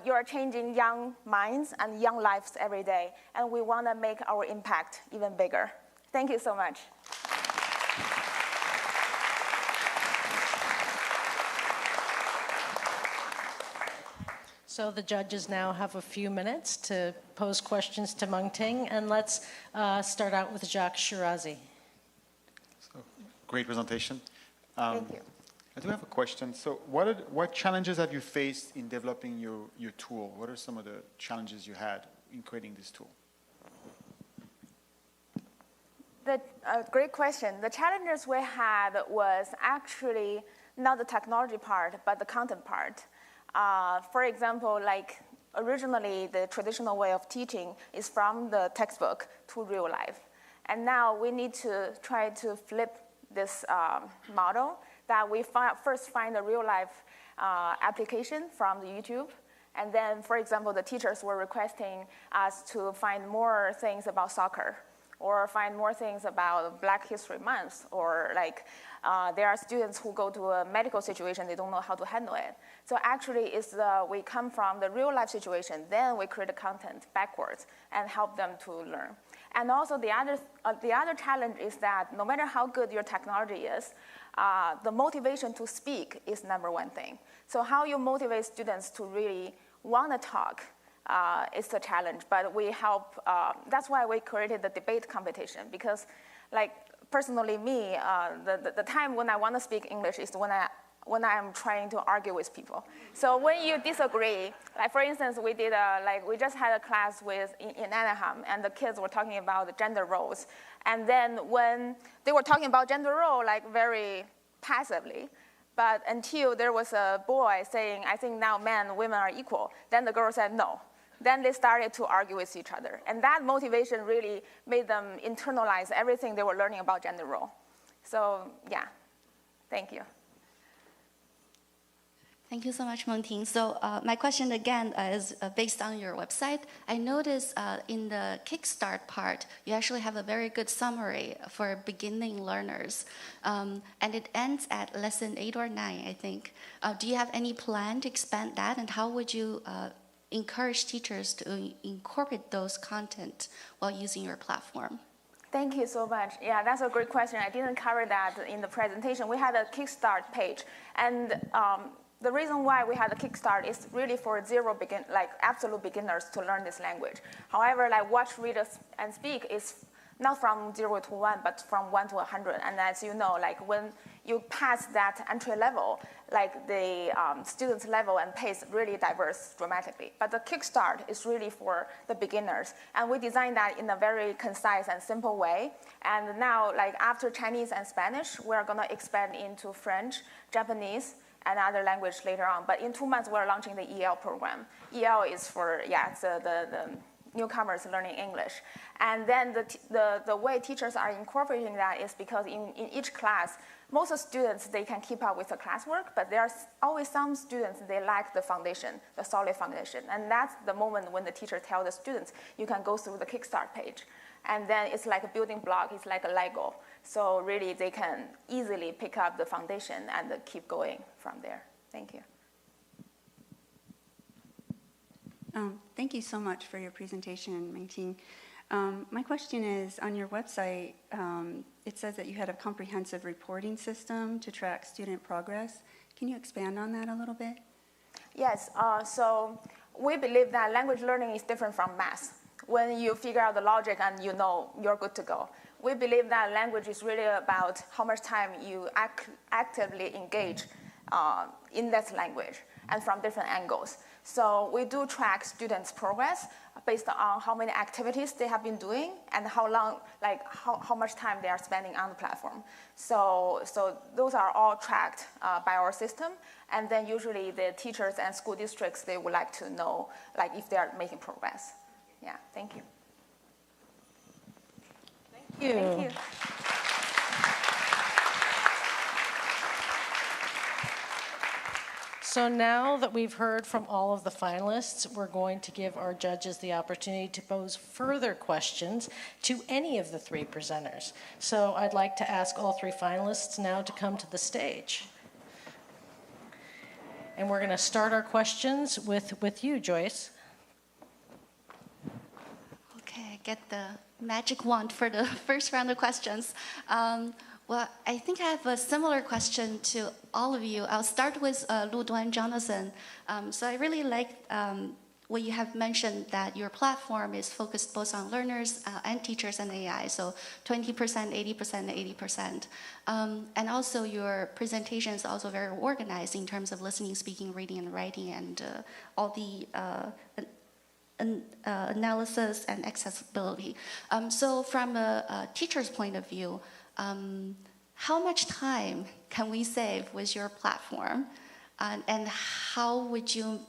You are changing young minds and young lives every day, and we want to make our impact even bigger. Thank you so much. So the judges now have a few minutes to pose questions to Mengting, and let's start out with Jacques Shirazi. So, great presentation. Thank you. I do have a question. So what challenges have you faced in developing your tool? What are some of the challenges you had in creating this tool? Great question. The challenges we had was actually not the technology part, but the content part. For example, like originally the traditional way of teaching is from the textbook to real life. And now we need to try to flip this model that we first find a real life application from the YouTube. And then, for example, the teachers were requesting us to find more things about soccer or find more things about Black History Month, or like there are students who go to a medical situation, they don't know how to handle it. So actually, we come from the real life situation, then we create the content backwards and help them to learn. And also the other challenge is that no matter how good your technology is, the motivation to speak is number one thing. So how you motivate students to really want to talk is the challenge, but we help, that's why we created the debate competition, because like personally me, the time when I want to speak English is when I'm trying to argue with people. So when you disagree, like for instance, we just had a class in Anaheim, and the kids were talking about the gender roles. And then when they were talking about gender role, like very passively, but until there was a boy saying, I think now men and women are equal, then the girl said no. Then they started to argue with each other. And that motivation really made them internalize everything they were learning about gender role. So yeah, thank you. Thank you so much, Mengting. So my question again is based on your website. I noticed in the Kickstart part, you actually have a very good summary for beginning learners. And it ends at lesson 8 or 9, I think. Do you have any plan to expand that? And how would you encourage teachers to incorporate those content while using your platform? Thank you so much. Yeah, that's a great question. I didn't cover that in the presentation. We had a Kickstart page, and the reason why we had a Kickstart is really for absolute beginners to learn this language. However, like watch, read, and speak is not from 0 to 1, but from 1 to 100. And as you know, like when you pass that entry level, like the students' level and pace really diverse dramatically. But the Kickstart is really for the beginners. And we designed that in a very concise and simple way. And now, like after Chinese and Spanish, we're gonna expand into French, Japanese, and other language later on. But in 2 months, we're launching the EL program. EL is for, it's the newcomers learning English. And then the way teachers are incorporating that is because in each class, most students, they can keep up with the classwork, but there's always some students, they lack the foundation, the solid foundation. And that's the moment when the teacher tells the students, you can go through the Kickstart page. And then it's like a building block, it's like a Lego. So really, they can easily pick up the foundation and keep going from there. Thank you. Thank you so much for your presentation, Mengting. My question is, on your website, it says that you had a comprehensive reporting system to track student progress. Can you expand on that a little bit? Yes, so we believe that language learning is different from math. When you figure out the logic and you know you're good to go. We believe that language is really about how much time you actively engage in that language and from different angles. So we do track students' progress based on how many activities they have been doing and how long, like how much time they are spending on the platform. So those are all tracked by our system. And then usually the teachers and school districts, they would like to know like if they are making progress. Yeah, thank you. Thank you. Thank you. So now that we've heard from all of the finalists, we're going to give our judges the opportunity to pose further questions to any of the 3 presenters. So I'd like to ask all 3 finalists now to come to the stage. And we're going to start our questions with you, Joyce. Okay, get the magic wand for the first round of questions. Well, I think I have a similar question to all of you. I'll start with Lu Duan, Jonathan. So I really like what you have mentioned, that your platform is focused both on learners and teachers and AI, so 20%, 80%, 80%. And also your presentation is also very organized in terms of listening, speaking, reading, and writing, and all the analysis and accessibility. So from a teacher's point of view, how much time can we save with your platform? And how would you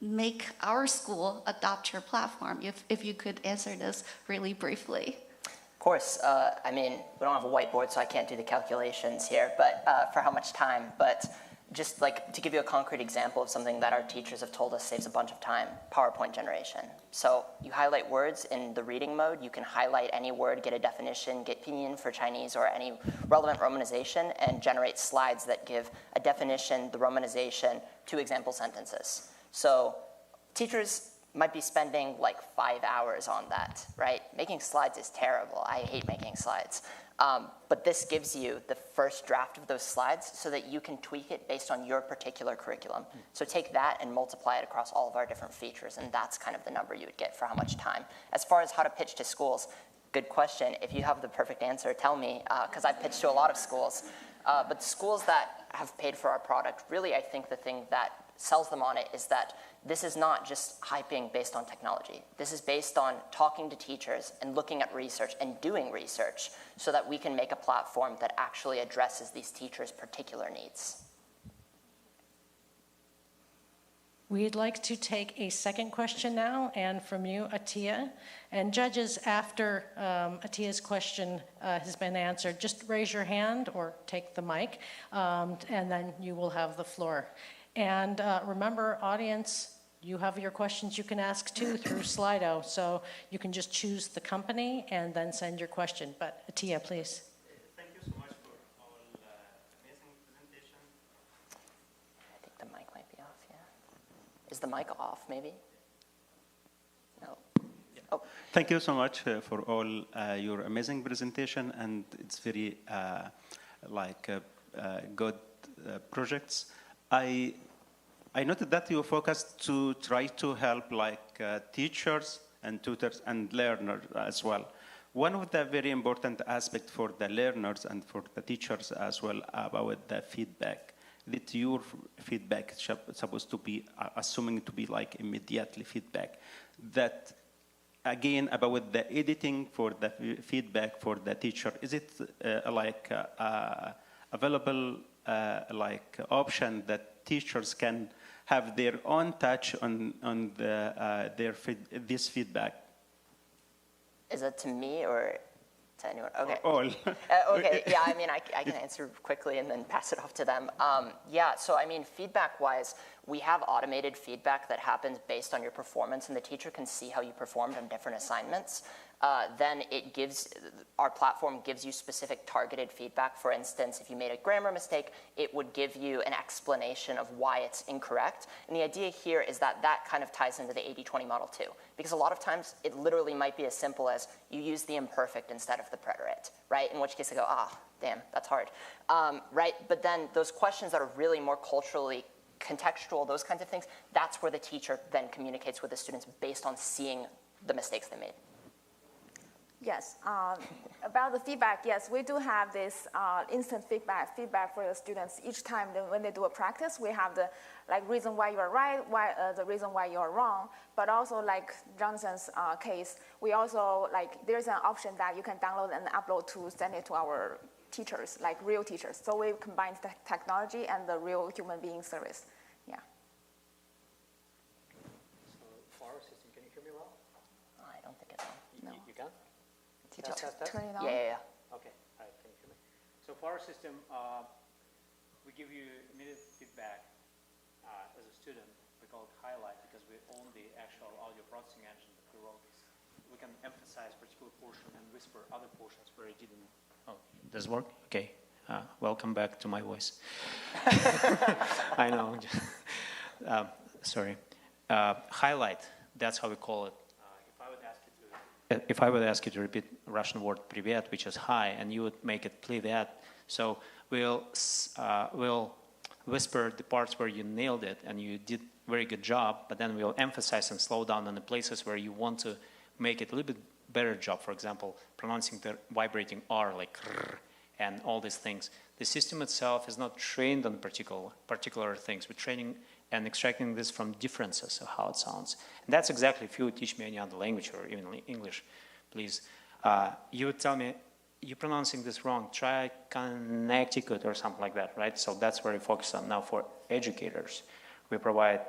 make our school adopt your platform, if you could answer this really briefly? Of course. I mean, we don't have a whiteboard, so I can't do the calculations here, but for how much time. But just like to give you a concrete example of something that our teachers have told us saves a bunch of time, PowerPoint generation. So you highlight words in the reading mode. You can highlight any word, get a definition, get pinyin for Chinese or any relevant romanization, and generate slides that give a definition, the romanization, 2 example sentences. So teachers might be spending like 5 hours on that, right? Making slides is terrible. I hate making slides. But this gives you the first draft of those slides so that you can tweak it based on your particular curriculum. So take that and multiply it across all of our different features, and that's kind of the number you would get for how much time. As far as how to pitch to schools, good question. If you have the perfect answer, tell me, because I've pitched to a lot of schools. But schools that have paid for our product, really I think the thing that sells them on it is that this is not just hyping based on technology. This is based on talking to teachers and looking at research and doing research so that we can make a platform that actually addresses these teachers' particular needs. We'd like to take a second question now, and from you, Atiya. And judges, after Atiya's question has been answered, just raise your hand or take the mic, and then you will have the floor. And remember, audience, you have your questions you can ask too through Slido, so you can just choose the company and then send your question. But Atiya, please. Thank you so much for all amazing presentation. I think the mic might be off, yeah. Is the mic off, maybe? No. Yeah. Oh. Thank you so much for all your amazing presentation, and it's very good projects. I noted that you focused to try to help teachers and tutors and learners as well. One of the very important aspects for the learners and for the teachers as well about the feedback, that your feedback is supposed to be, assuming to be immediately feedback. That again, about the editing for the feedback for the teacher, is it available option that teachers can have their own touch on this feedback? Is that to me or to anyone? Okay. Or all. Okay, yeah, I mean, I can answer quickly and then pass it off to them. Yeah, so I mean, feedback-wise, we have automated feedback that happens based on your performance, and the teacher can see how you performed on different assignments. Then our platform gives you specific targeted feedback. For instance, if you made a grammar mistake, it would give you an explanation of why it's incorrect. And the idea here is that that kind of ties into the 80-20 model too. Because a lot of times, it literally might be as simple as you use the imperfect instead of the preterite, right? In which case I go, damn, that's hard, right? But then those questions that are really more culturally contextual, those kinds of things, that's where the teacher then communicates with the students based on seeing the mistakes they made. Yes, about the feedback, yes, we do have this instant feedback for the students. Each time when they do a practice, we have the reason why you are right, the reason why you are wrong. But also like Jonathan's case, we also there's an option that you can download and upload to send it to our teachers, like real teachers. So we combine the technology and the real human being service. Yeah. So for our system, can you hear me well? I don't think it's on. No. You can? Did you turn it on? Yeah. Okay, all right, can you hear me? So for our system, we give you immediate feedback as a student. We call it highlight because we own the actual audio processing engine that we wrote. We can emphasize particular portion and whisper other portions where it didn't. Oh, does it work? Okay. Welcome back to my voice. I know. Sorry. Highlight, that's how we call it. If I would ask you to if I would ask you to repeat Russian word "privet," which is hi, and you would make it "plivet," so we'll whisper the parts where you nailed it and you did very good job, but then we'll emphasize and slow down on the places where you want to make it a little bit better job. For example, pronouncing the vibrating R like rrr, and all these things. The system itself is not trained on particular things. We're training and extracting this from differences of how it sounds. And that's exactly, if you would teach me any other language or even English, please, you would tell me, you're pronouncing this wrong, try Connecticut or something like that, right? So that's where we focus on. Now for educators, we provide,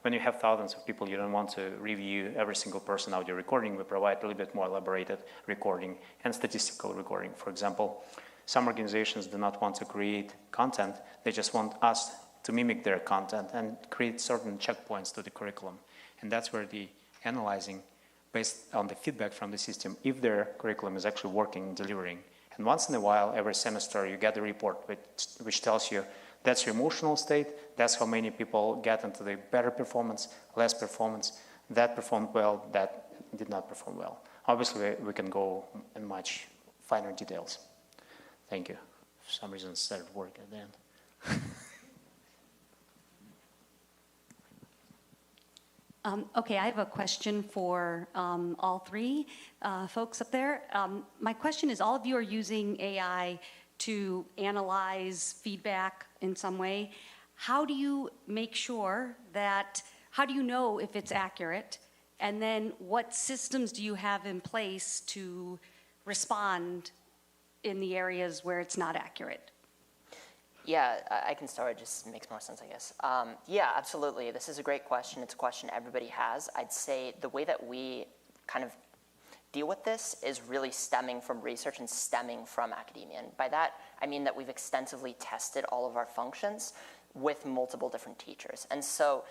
when you have thousands of people, you don't want to review every single person audio recording. We provide a little bit more elaborated recording and statistical recording. For example, some organizations do not want to create content. They just want us to mimic their content and create certain checkpoints to the curriculum. And that's where the analyzing, based on the feedback from the system, if their curriculum is actually working, delivering. And once in a while, every semester, you get a report which tells you that's your emotional state, that's how many people get into the better performance, less performance, that performed well, that did not perform well. Obviously, we can go in much finer details. Thank you. For some reason, it started working at the end. Okay, I have a question for all three folks up there. My question is, all of you are using AI to analyze feedback in some way. How do you make sure that, how do you know if it's accurate? And then what systems do you have in place to respond in the areas where it's not accurate? Yeah, I can start. It just makes more sense, I guess. Yeah, absolutely. This is a great question. It's a question everybody has. I'd say the way that we kind of deal with this is really stemming from research and stemming from academia. And by that, I mean that we've extensively tested all of our functions with multiple different teachers. And so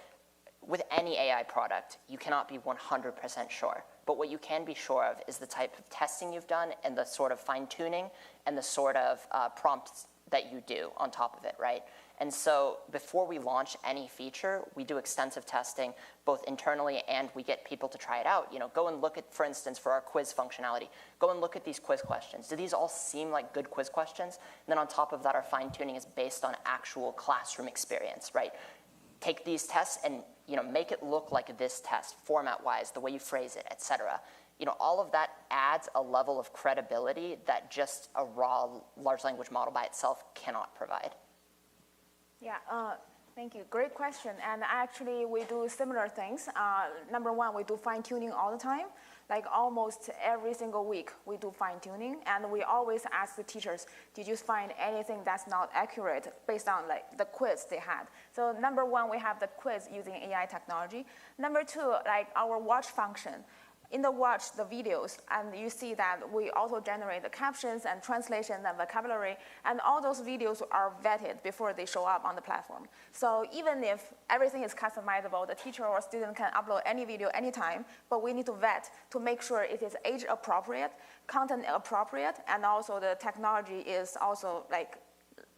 with any AI product, you cannot be 100% sure. But what you can be sure of is the type of testing you've done and the sort of fine-tuning and the sort of prompts that you do on top of it, right? And so before we launch any feature, we do extensive testing, both internally and we get people to try it out. You know, go and look at, for instance, for our quiz functionality, go and look at these quiz questions. Do these all seem like good quiz questions? And then on top of that, our fine-tuning is based on actual classroom experience, right? Take these tests and, you know, make it look like this test, format-wise, the way you phrase it, et cetera. You know, all of that adds a level of credibility that just a raw large language model by itself cannot provide. Yeah, thank you. Great question. And actually, we do similar things. Number one, we do fine-tuning all the time. Like almost every single week, we do fine-tuning. And we always ask the teachers, did you find anything that's not accurate based on like the quiz they had? So number one, we have the quiz using AI technology. Number two, like our watch function. In the watch, the videos, and you see that we also generate the captions and translation and vocabulary, and all those videos are vetted before they show up on the platform. So even if everything is customizable, the teacher or student can upload any video anytime, but we need to vet to make sure it is age appropriate, content appropriate, and also the technology is also like,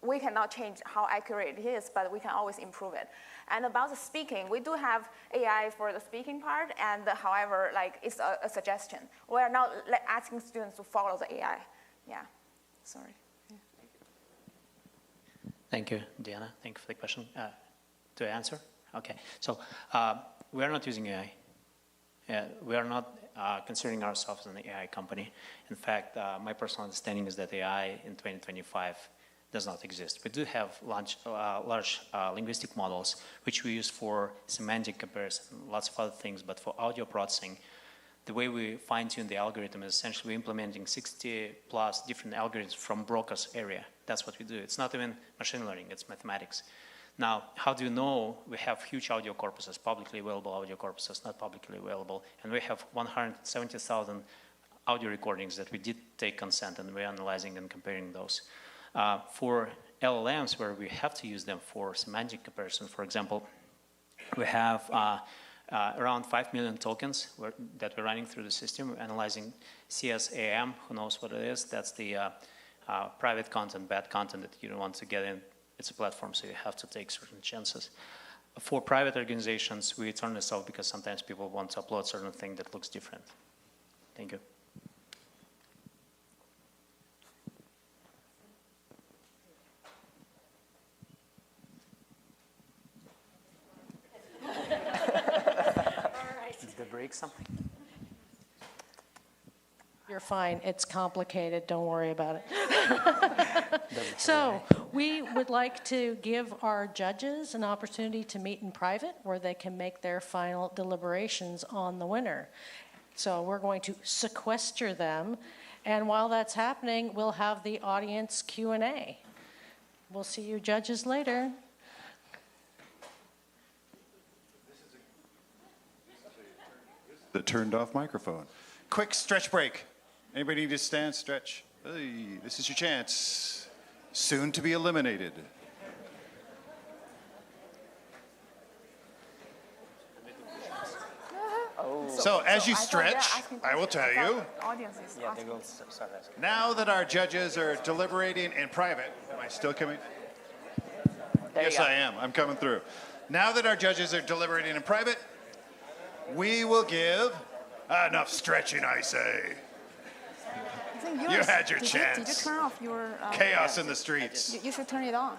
we cannot change how accurate it is, but we can always improve it. And about the speaking, we do have AI for the speaking part, and however, like it's a suggestion. We're not asking students to follow the AI. Yeah, sorry. Yeah. Thank you, Diana. Thank you for the question. To answer? Okay, so we are not using AI. We are not considering ourselves an AI company. In fact, my personal understanding is that AI in 2025 does not exist. We do have large linguistic models, which we use for semantic comparison, lots of other things, but for audio processing, the way we fine-tune the algorithm is essentially implementing 60 plus different algorithms from Broca's area. That's what we do. It's not even machine learning, it's mathematics. Now, how do you know? We have huge audio corpuses, publicly available audio corpuses, not publicly available, and we have 170,000 audio recordings that we did take consent, and we're analyzing and comparing those. For LLMs, where we have to use them for semantic comparison, for example, we have around 5 million tokens that we're running through the system, analyzing CSAM, who knows what it is? That's the private content, bad content that you don't want to get in. It's a platform, so you have to take certain chances. For private organizations, we turn this off because sometimes people want to upload certain thing that looks different. Thank you. Did they break something? You're fine. It's complicated. Don't worry about it. So we would like to give our judges an opportunity to meet in private where they can make their final deliberations on the winner. So we're going to sequester them. And while that's happening, we'll have the audience Q&A. We'll see you judges later. The turned off microphone. Quick stretch break. Anybody need to stand, stretch? Hey, this is your chance. Soon to be eliminated. So as you stretch, I will tell you, now that our judges are deliberating in private, am I still coming? Yes, I am. I'm coming through. Now that our judges are deliberating in private, we will give enough stretching, I say. You had your chance. Did you turn off your... Chaos in the streets. You should turn it on.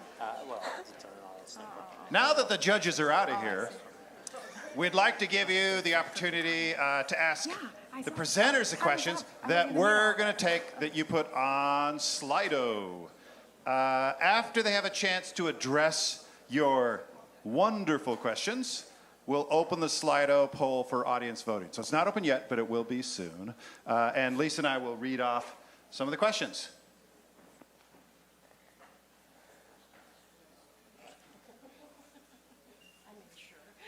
Now that the judges are out of here, we'd like to give you the opportunity to ask the presenters the questions that we're going to take that you put on Slido. After they have a chance to address your wonderful questions, we'll open the Slido poll for audience voting. So it's not open yet, but it will be soon. And Lisa and I will read off some of the questions.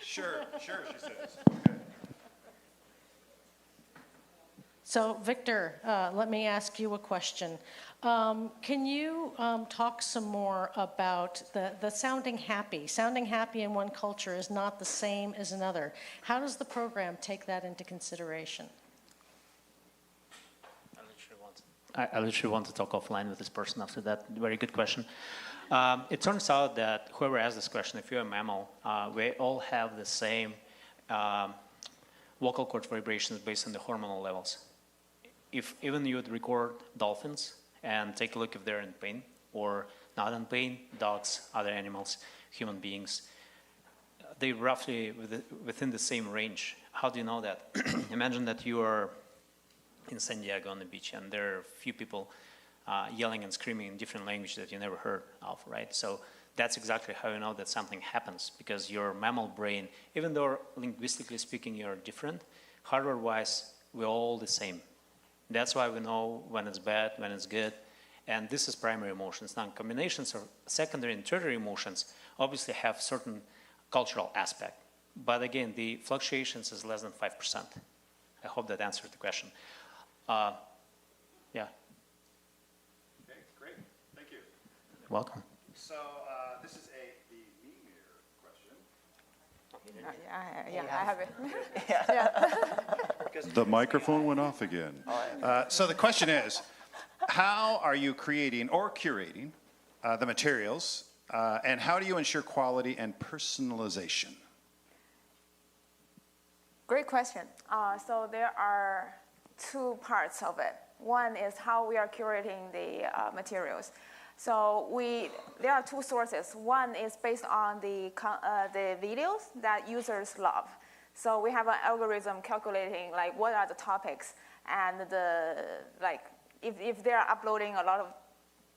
Sure, she says. Okay. So Victor, let me ask you a question. Can you talk some more about the sounding happy? Sounding happy in one culture is not the same as another. How does the program take that into consideration? I literally want to talk offline with this person after that. Very good question. It turns out that whoever asked this question, if you're a mammal, we all have the same vocal cord vibrations based on the hormonal levels. If even you would record dolphins and take a look if they're in pain or not in pain, dogs, other animals, human beings, they roughly within the same range. How do you know that? Imagine that you are in San Diego on the beach and there are a few people yelling and screaming in different languages that you never heard of, right? So that's exactly how you know that something happens, because your mammal brain, even though linguistically speaking you're different, hardware-wise we're all the same. That's why we know when it's bad, when it's good, and this is primary emotions. Now combinations of secondary and tertiary emotions obviously have certain cultural aspect, but again the fluctuations is less than 5%. I hope that answered the question. Yeah. Okay, great. Thank you. Welcome. So this is the Mimir question. I have it. The microphone went off again. So the question is, how are you creating or curating the materials, and how do you ensure quality and personalization? Great question. So there are two parts of it. One is how we are curating the materials. So there are two sources. One is based on the videos that users love. So we have an algorithm calculating like what are the topics and if they're uploading a lot of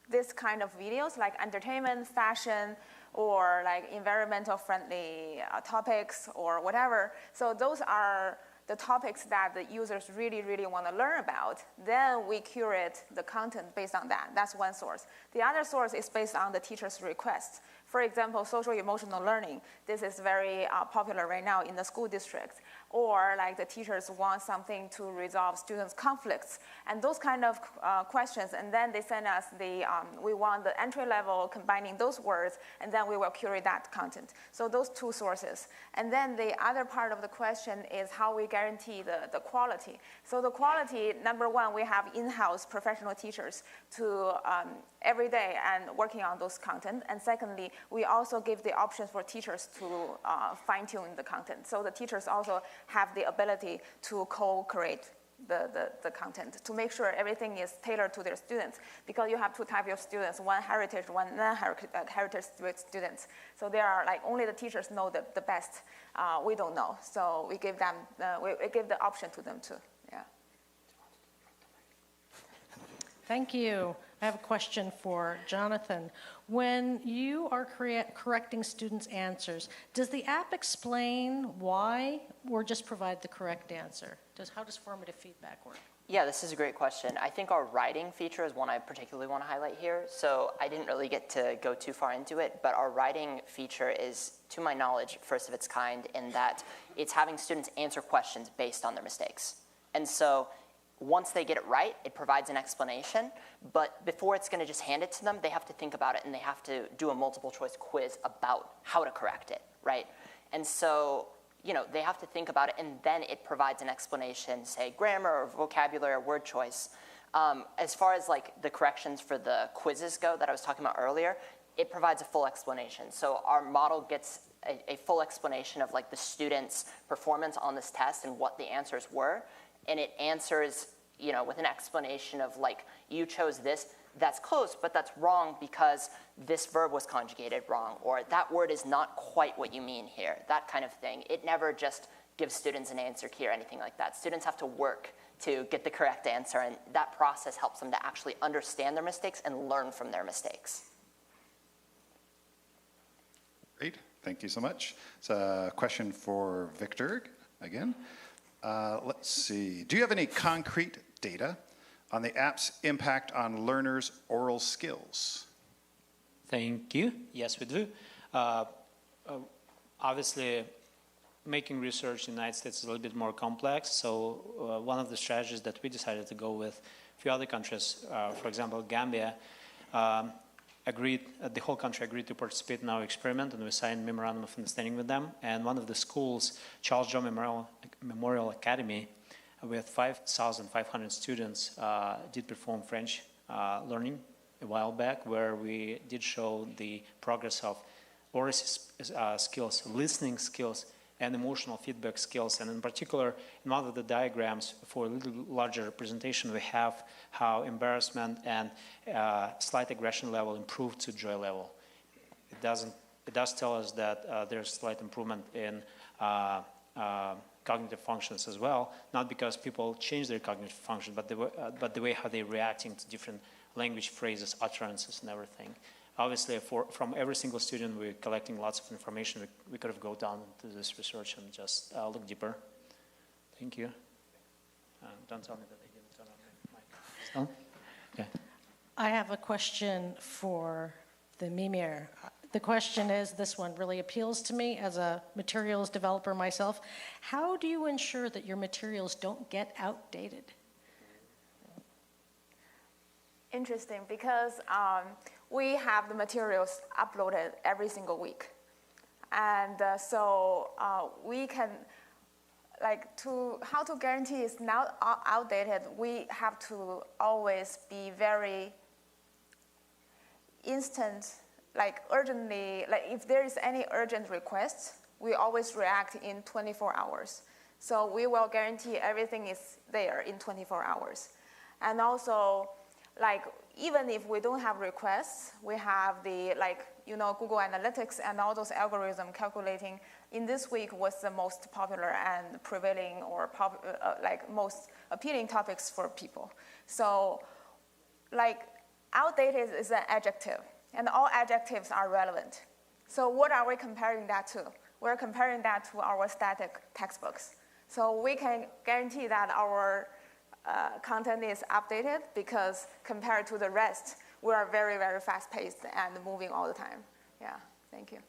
this kind of videos like entertainment, fashion, or like environmental friendly topics or whatever. So those are the topics that the users really, really want to learn about. Then we curate the content based on that. That's one source. The other source is based on the teacher's requests. For example, social emotional learning. This is very popular right now in the school districts. Or like the teachers want something to resolve students' conflicts and those kind of questions. And then they send us we want the entry level combining those words, and then we will curate that content. So those two sources. And then the other part of the question is how we guarantee the quality. So the quality, number one, we have in-house professional teachers to every day and working on those content. And secondly, we also give the options for teachers to fine-tune the content. So the teachers also have the ability to co-create the content to make sure everything is tailored to their students, because you have two types of students, one heritage, one non-heritage students. So there are like only the teachers know the best. We don't know. So we give them, we give the option to them too. Yeah. Thank you. I have a question for Jonathan. When you are correcting students' answers, does the app explain why or just provide the correct answer? How does formative feedback work? Yeah, this is a great question. I think our writing feature is one I particularly want to highlight here. So I didn't really get to go too far into it, but our writing feature is, to my knowledge, first of its kind in that it's having students answer questions based on their mistakes. And so once they get it right, it provides an explanation, but before it's going to just hand it to them, they have to think about it and they have to do a multiple choice quiz about how to correct it, right? And so, you know, they have to think about it and then it provides an explanation, say grammar or vocabulary or word choice. As far as like the corrections for the quizzes go that I was talking about earlier, it provides a full explanation. So our model gets a full explanation of like the student's performance on this test and what the answers were. And it answers, you know, with an explanation of like, you chose this, that's close, but that's wrong because this verb was conjugated wrong, or that word is not quite what you mean here, that kind of thing. It never just gives students an answer key or anything like that. Students have to work to get the correct answer, and that process helps them to actually understand their mistakes and learn from their mistakes. Great, thank you so much. It's a question for Victor again. Let's see, do you have any concrete data on the app's impact on learners' oral skills? Thank you. Yes, we do. Obviously, making research in the United States is a little bit more complex, so one of the strategies that we decided to go with a few other countries, for example, Gambia, the whole country agreed to participate in our experiment, and we signed a memorandum of understanding with them. And one of the schools, Charles John Memorial Academy, with 5,500 students, did perform French learning a while back, where we did show the progress of oral skills, listening skills, and emotional feedback skills. And in particular, in one of the diagrams for a little larger representation, we have how embarrassment and slight aggression level improved to joy level. It does tell us that there's slight improvement in cognitive functions as well, not because people change their cognitive function, but the way how they're reacting to different language phrases, utterances, and everything. Obviously, from every single student, we're collecting lots of information. We could have gone down into this research and just look deeper. Thank you. Don't tell me that I didn't turn on my mic. Okay. I have a question for the Mimir. The question is, this one really appeals to me as a materials developer myself. How do you ensure that your materials don't get outdated? Interesting, because we have the materials uploaded every single week. And so we can, how to guarantee it's not outdated, we have to always be very instant, urgently, if there is any urgent request, we always react in 24 hours. So we will guarantee everything is there in 24 hours. And also, even if we don't have requests, we have the, Google Analytics and all those algorithms calculating in this week what's the most popular and prevailing or most appealing topics for people. So, outdated is an adjective, and all adjectives are relevant. So what are we comparing that to? We're comparing that to our static textbooks. So we can guarantee that our content is updated because compared to the rest, we are very, very fast-paced and moving all the time. Yeah, thank you.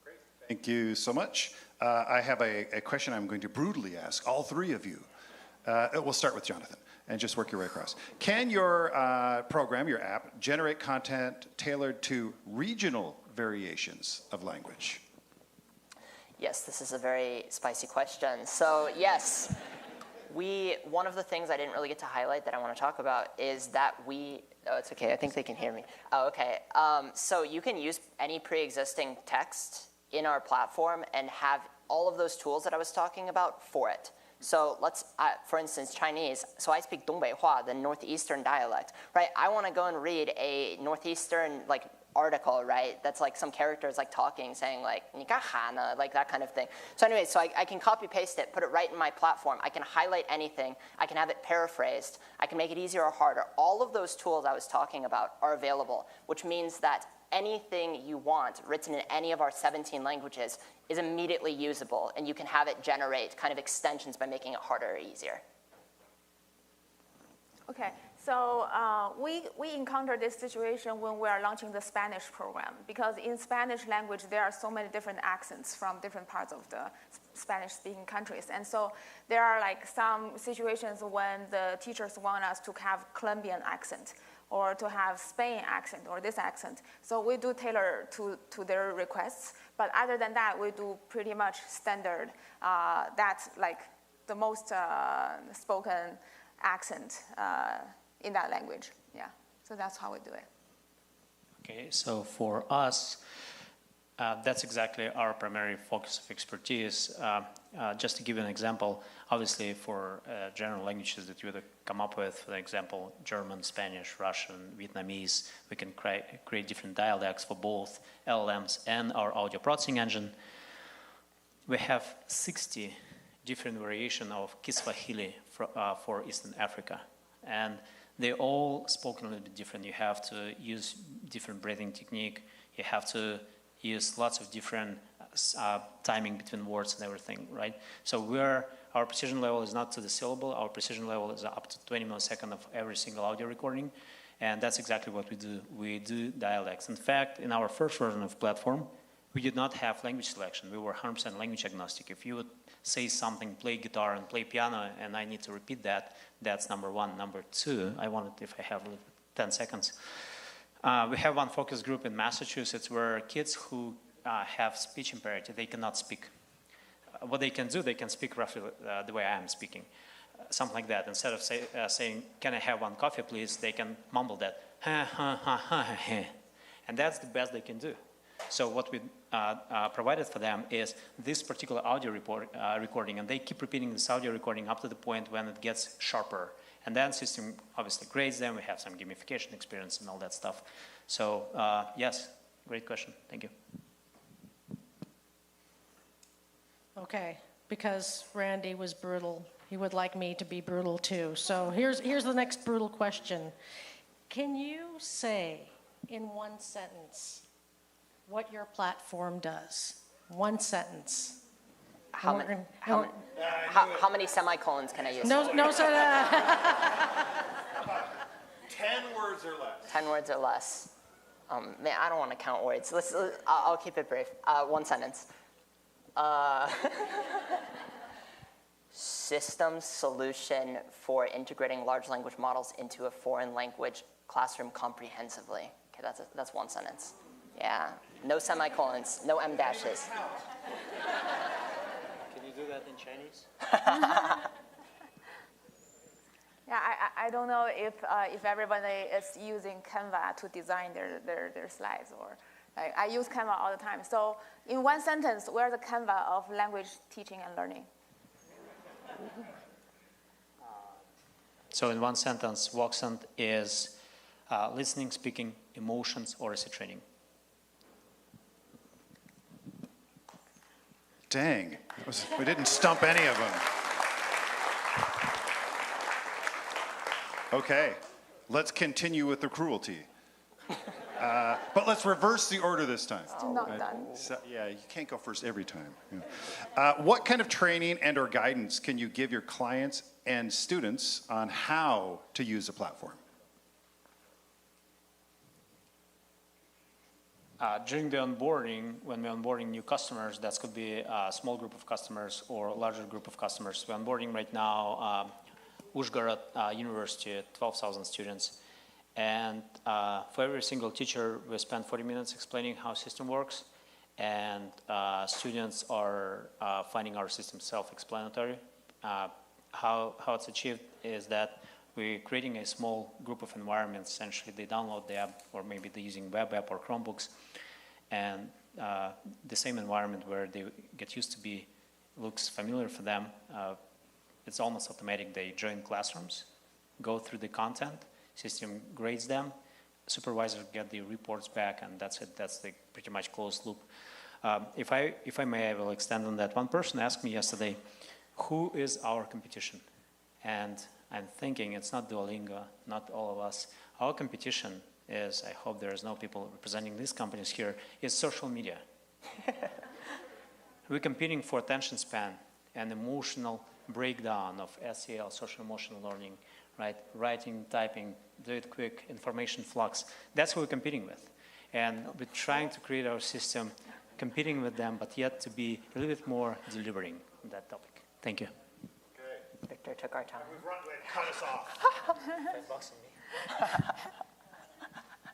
Great. Thank you so much. I have a question I'm going to brutally ask all three of you. We'll start with Jonathan and just work your way across. Can your program, your app, generate content tailored to regional variations of language? Yes, this is a very spicy question. So yes, one of the things I didn't really get to highlight that I want to talk about is that oh, it's okay, I think they can hear me. Oh, okay. So you can use any pre-existing text in our platform and have all of those tools that I was talking about for it. So let's, for instance, Chinese. So I speak Dongbeihua, the northeastern dialect, right? I want to go and read a northeastern like article, right? That's like some characters like talking, saying like, 你干哈呢? Like that kind of thing. So anyway, so I can copy paste it, put it right in my platform. I can highlight anything. I can have it paraphrased. I can make it easier or harder. All of those tools I was talking about are available, which means that anything you want written in any of our 17 languages is immediately usable, and you can have it generate kind of extensions by making it harder or easier. Okay, so we encounter this situation when we are launching the Spanish program, because in Spanish language there are so many different accents from different parts of the Spanish-speaking countries, and so there are like some situations when the teachers want us to have Colombian accent, or to have Spain accent, or this accent. So we do tailor to their requests, but other than that, we do pretty much standard. That's like the most spoken accent in that language, yeah. So that's how we do it. Okay, so for us, that's exactly our primary focus of expertise. Just to give you an example, obviously for general languages that you would come up with, for example, German, Spanish, Russian, Vietnamese, we can create different dialects for both LLMs and our audio processing engine. We have 60 different variations of Kiswahili for Eastern Africa. And they all spoken a little bit different. You have to use different breathing technique. You have to use lots of different timing between words and everything, right? So our precision level is not to the syllable. Our precision level is up to 20 milliseconds of every single audio recording. And that's exactly what we do. We do dialects. In fact, in our first version of the platform, we did not have language selection. We were 100% language agnostic. If you would say something, play guitar and play piano, and I need to repeat that, that's number one. Number two, I wanted, if I have 10 seconds, we have one focus group in Massachusetts where kids who have speech impairment, they cannot speak. What they can do, they can speak roughly the way I am speaking, something like that. Instead of saying, can I have one coffee, please, they can mumble that, ha, ha, ha, ha, ha. And that's the best they can do. So what we provided for them is this particular audio recording, and they keep repeating this audio recording up to the point when it gets sharper. And then system obviously grades them. We have some gamification experience and all that stuff. So yes, great question. Thank you. Okay, because Randy was brutal, he would like me to be brutal too. So here's the next brutal question. Can you say in one sentence what your platform does? One sentence. How many semicolons can I use? No, sir. 10 words or less. 10 words or less. Man, I don't want to count words. I'll keep it brief. One sentence. System solution for integrating large language models into a foreign language classroom comprehensively. Okay, that's one sentence. Yeah, no semicolons, no M dashes. Can you do that in Chinese? Yeah, I don't know if everybody is using Canva to design their slides, or like, I use Canva all the time. So in one sentence, where's the Canva of language teaching and learning? So in one sentence, Voxent is listening, speaking, emotions, or essay training. Dang, we didn't stump any of them. Okay, let's continue with the cruelty. But let's reverse the order this time. Still not done. So, yeah, you can't go first every time. Yeah. What kind of training and or guidance can you give your clients and students on how to use a platform? During the onboarding, when we're onboarding new customers, that could be a small group of customers or a larger group of customers. We're onboarding right now Uzhgorod University, 12,000 students. And for every single teacher, we spend 40 minutes explaining how system works. And students are finding our system self-explanatory. How it's achieved is that we're creating a small group of environments. Essentially, they download the app, or maybe they're using web app or Chromebooks. And the same environment where they get used to be looks familiar for them. it's almost automatic. They join classrooms, go through the content, system grades them, supervisors get the reports back, and that's it. That's the pretty much closed loop. If I may, I will extend on that. One person asked me yesterday, who is our competition? And I'm thinking it's not Duolingo, not all of us. Our competition is, I hope there is no people representing these companies here, is social media. We're competing for attention span and emotional breakdown of SEL, social emotional learning, right? Writing, typing, do it quick, information flux. That's what we're competing with. And we're trying to create our system, competing with them, but yet to be a little bit more delivering on that topic. Thank you. Okay. Victor took our time. Cut us off.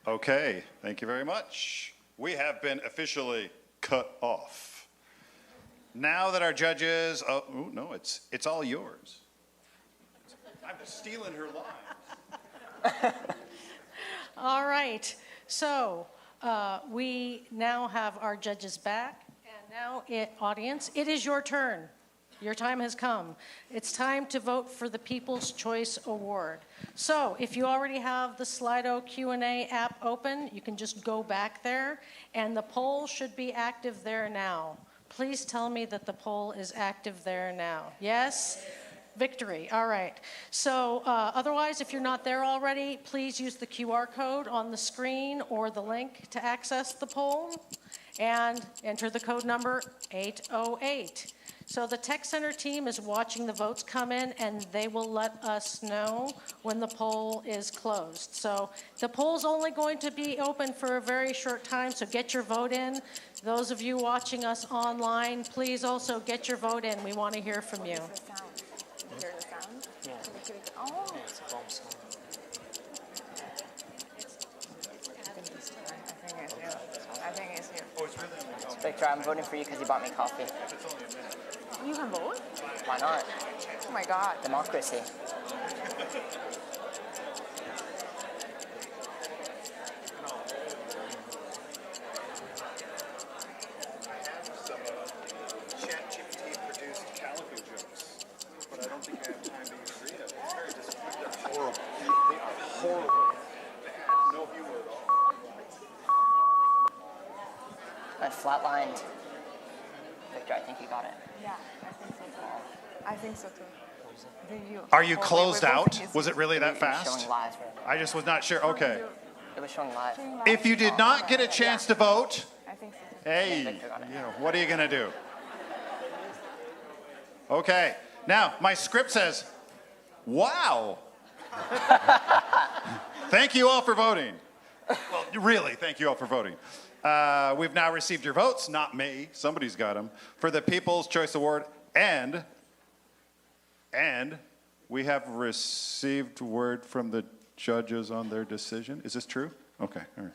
Okay, thank you very much. We have been officially cut off. Now that our judges, oh no, it's all yours. I'm just stealing her lines. All right, so we now have our judges back, and now, audience, it is your turn. Your time has come. It's time to vote for the People's Choice Award. So if you already have the Slido Q&A app open, you can just go back there, and the poll should be active there now. Please tell me that the poll is active there now. Yes? Victory. All right. So otherwise, if you're not there already, please use the QR code on the screen or the link to access the poll, and enter the code number 808. So the Tech Center team is watching the votes come in, and they will let us know when the poll is closed. So the poll's only going to be open for a very short time, so get your vote in. Those of you watching us online, please also get your vote in. We want to hear from you. Hear the sound? Yeah. Oh. It's a bomb sound. I think it's here. Oh, it's really Victor, I'm voting for you because you bought me coffee. You can vote? Why not? Oh my God. Democracy. ChatGPT produced CALICO jokes, but I don't think I have time to even read them. It's very disappointing. They're horrible. They are horrible. Bad. No humor at all. I flatlined. Victor, I think you got it. Yeah, I think so too. Are you closed out? Was it really that It was fast? showing live. I just was not sure. Okay. It was showing live. If you did not get a chance to vote, I think so too. hey, Victor got it. you know, what are you going to do? Okay. Now, my script says, wow. Thank you all for voting. Well, really, thank you all for voting. We've now received your votes, not me, somebody's got them, for the People's Choice Award, and we have received word from the judges on their decision. Is this true? Okay, all right.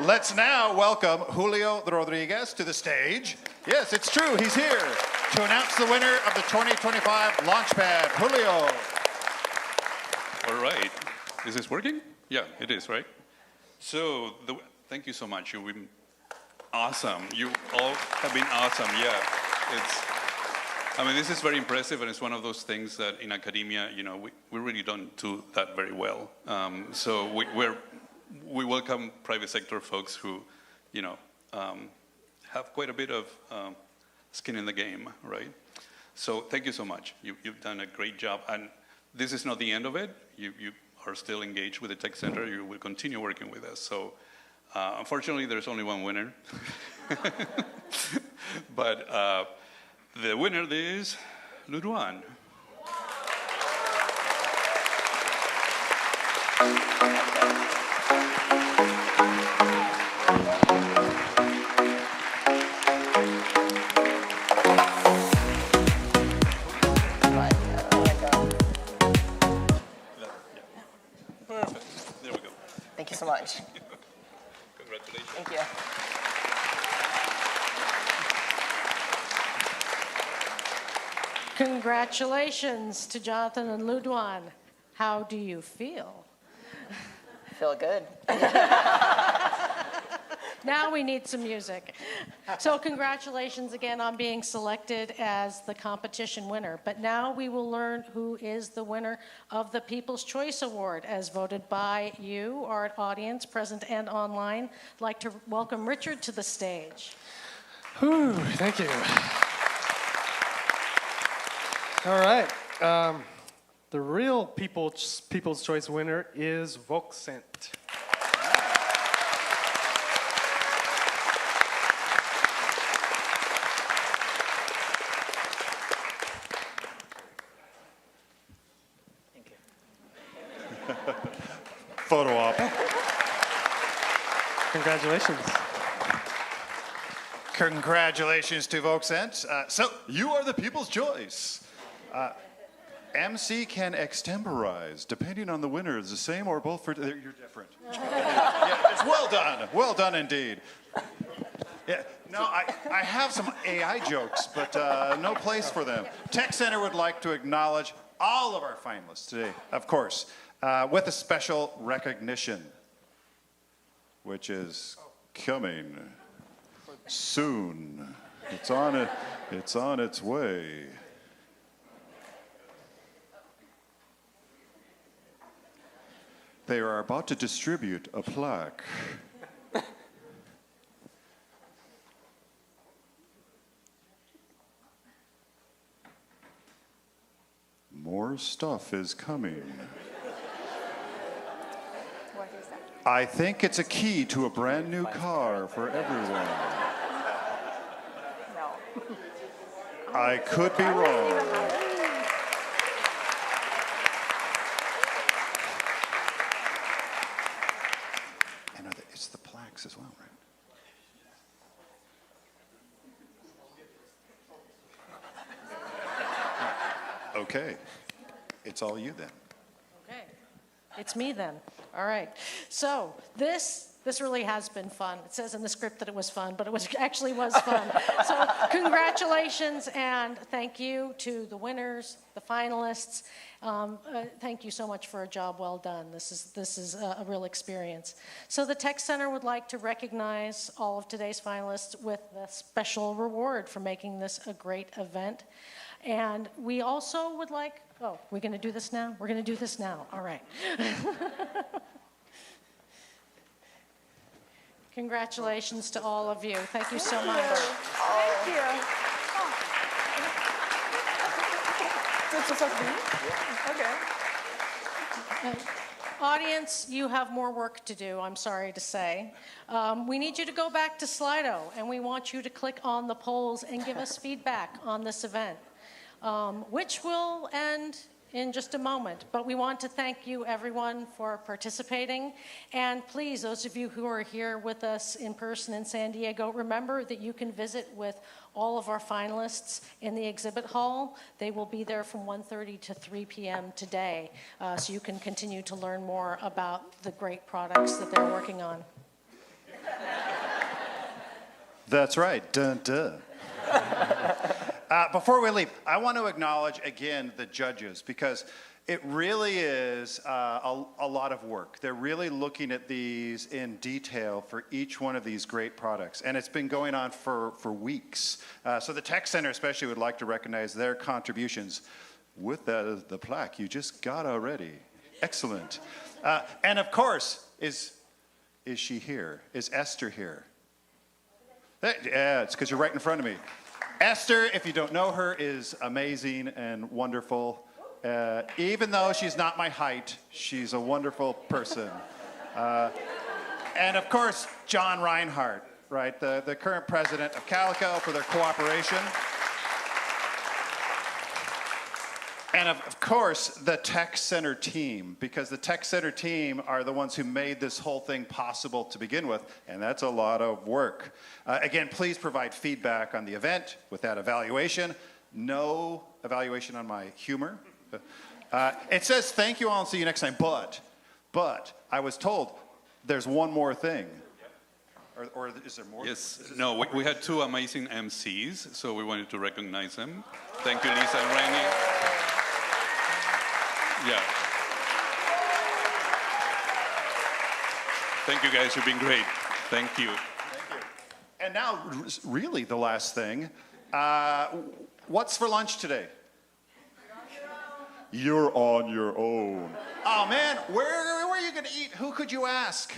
Let's now welcome Julio Rodriguez to the stage. Yes, it's true, he's here to announce the winner of the 2025 LaunchPad. Julio. All right, is this working? Yeah, it is, right? So, thank you so much. You've been awesome. You all have been awesome. Yeah, I mean, this is very impressive, and it's one of those things that in academia, you know, we really don't do that very well. So we welcome private sector folks who, you know, have quite a bit of skin in the game, right? So thank you so much. You've done a great job, and this is not the end of it. You are still engaged with the Tech Center. You will continue working with us. So. Unfortunately, there's only one winner. But the winner is Luduan. Perfect. There we go. Thank you so much. Congratulations. Thank you. Congratulations to Jonathan and Luduan. How do you feel? Feel good. Now we need some music. So congratulations again on being selected as the competition winner. But now we will learn who is the winner of the People's Choice Award as voted by you, our audience, present and online. I'd like to welcome Richard to the stage. Whew, thank you. All right. The real People's Choice winner is Volkscent. Thank you. Photo op. Congratulations. Congratulations to Volkscent. So you are the People's Choice. MC can extemporize, depending on the winner, is the same or both for, you're different. Yeah, it's well done indeed. Yeah, no, I have some AI jokes, but no place for them. Tech Center would like to acknowledge all of our finalists today, of course, with a special recognition, which is coming soon. It's on its way. They are about to distribute a plaque. More stuff is coming. What is that? I think it's a key to a brand new car for everyone. No. I could be wrong. And it's the plaques as well, right? Okay. It's all you then. Okay, it's me then. All right. So this really has been fun. It says in the script that it was fun, but it actually was fun. So congratulations and thank you to the winners, the finalists. Thank you so much for a job well done. This is a real experience. So the Tech Center would like to recognize all of today's finalists with a special reward for making this a great event. And we also would like, we're going to do this now? We're going to do this now. All right. Congratulations to all of you. Thank you so much. Thank you. This is okay. Audience, you have more work to do, I'm sorry to say. We need you to go back to Slido, and we want you to click on the polls and give us feedback on this event, which will end in just a moment. But we want to thank you, everyone, for participating. And please, those of you who are here with us in person in San Diego, remember that you can visit with all of our finalists in the exhibit hall. They will be there from 1:30 to 3 p.m. today, so you can continue to learn more about the great products that they're working on. That's right. Dun, dun. Before we leave, I want to acknowledge again the judges, because it really is a lot of work. They're really looking at these in detail for each one of these great products. And it's been going on for weeks. So the Tech Center especially would like to recognize their contributions with the plaque you just got already. Excellent. And of course, is she here? Is Esther here? Yeah, it's because you're right in front of me. Esther, if you don't know her, is amazing and wonderful. Even though she's not my height, she's a wonderful person. And of course, John Reinhardt, right, the current president of CALICO, for their cooperation. And of course, the Tech Center team, because the Tech Center team are the ones who made this whole thing possible to begin with, and that's a lot of work. Again, please provide feedback on the event with that evaluation. No evaluation on my humor. It says, thank you all and see you next time, but I was told there's one more thing. Or is there more? Yes, no, we had two amazing MCs, so we wanted to recognize them. Thank you, Lisa and Rainey. Yeah. Thank you guys, you've been great. Thank you. and now, really the last thing. What's for lunch today? You're on your own. Oh man, where are you gonna eat? Who could you ask?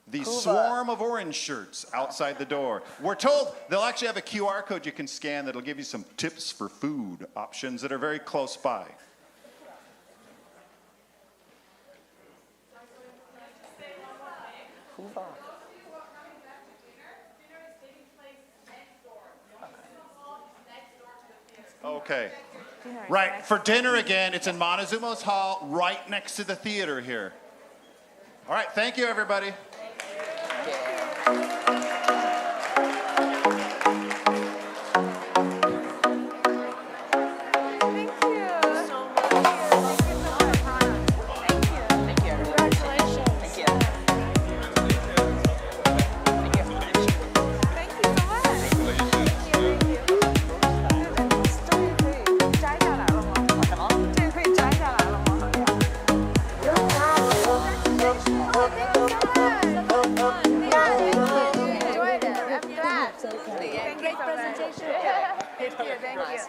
The swarm of orange shirts outside the door. We're told they'll actually have a QR code you can scan that'll give you some tips for food options that are very close by. Okay. Right, for dinner again, it's in Montezuma's Hall, right next to the theater here. All right, thank you, everybody. Great presentation. Thank you. Very nice.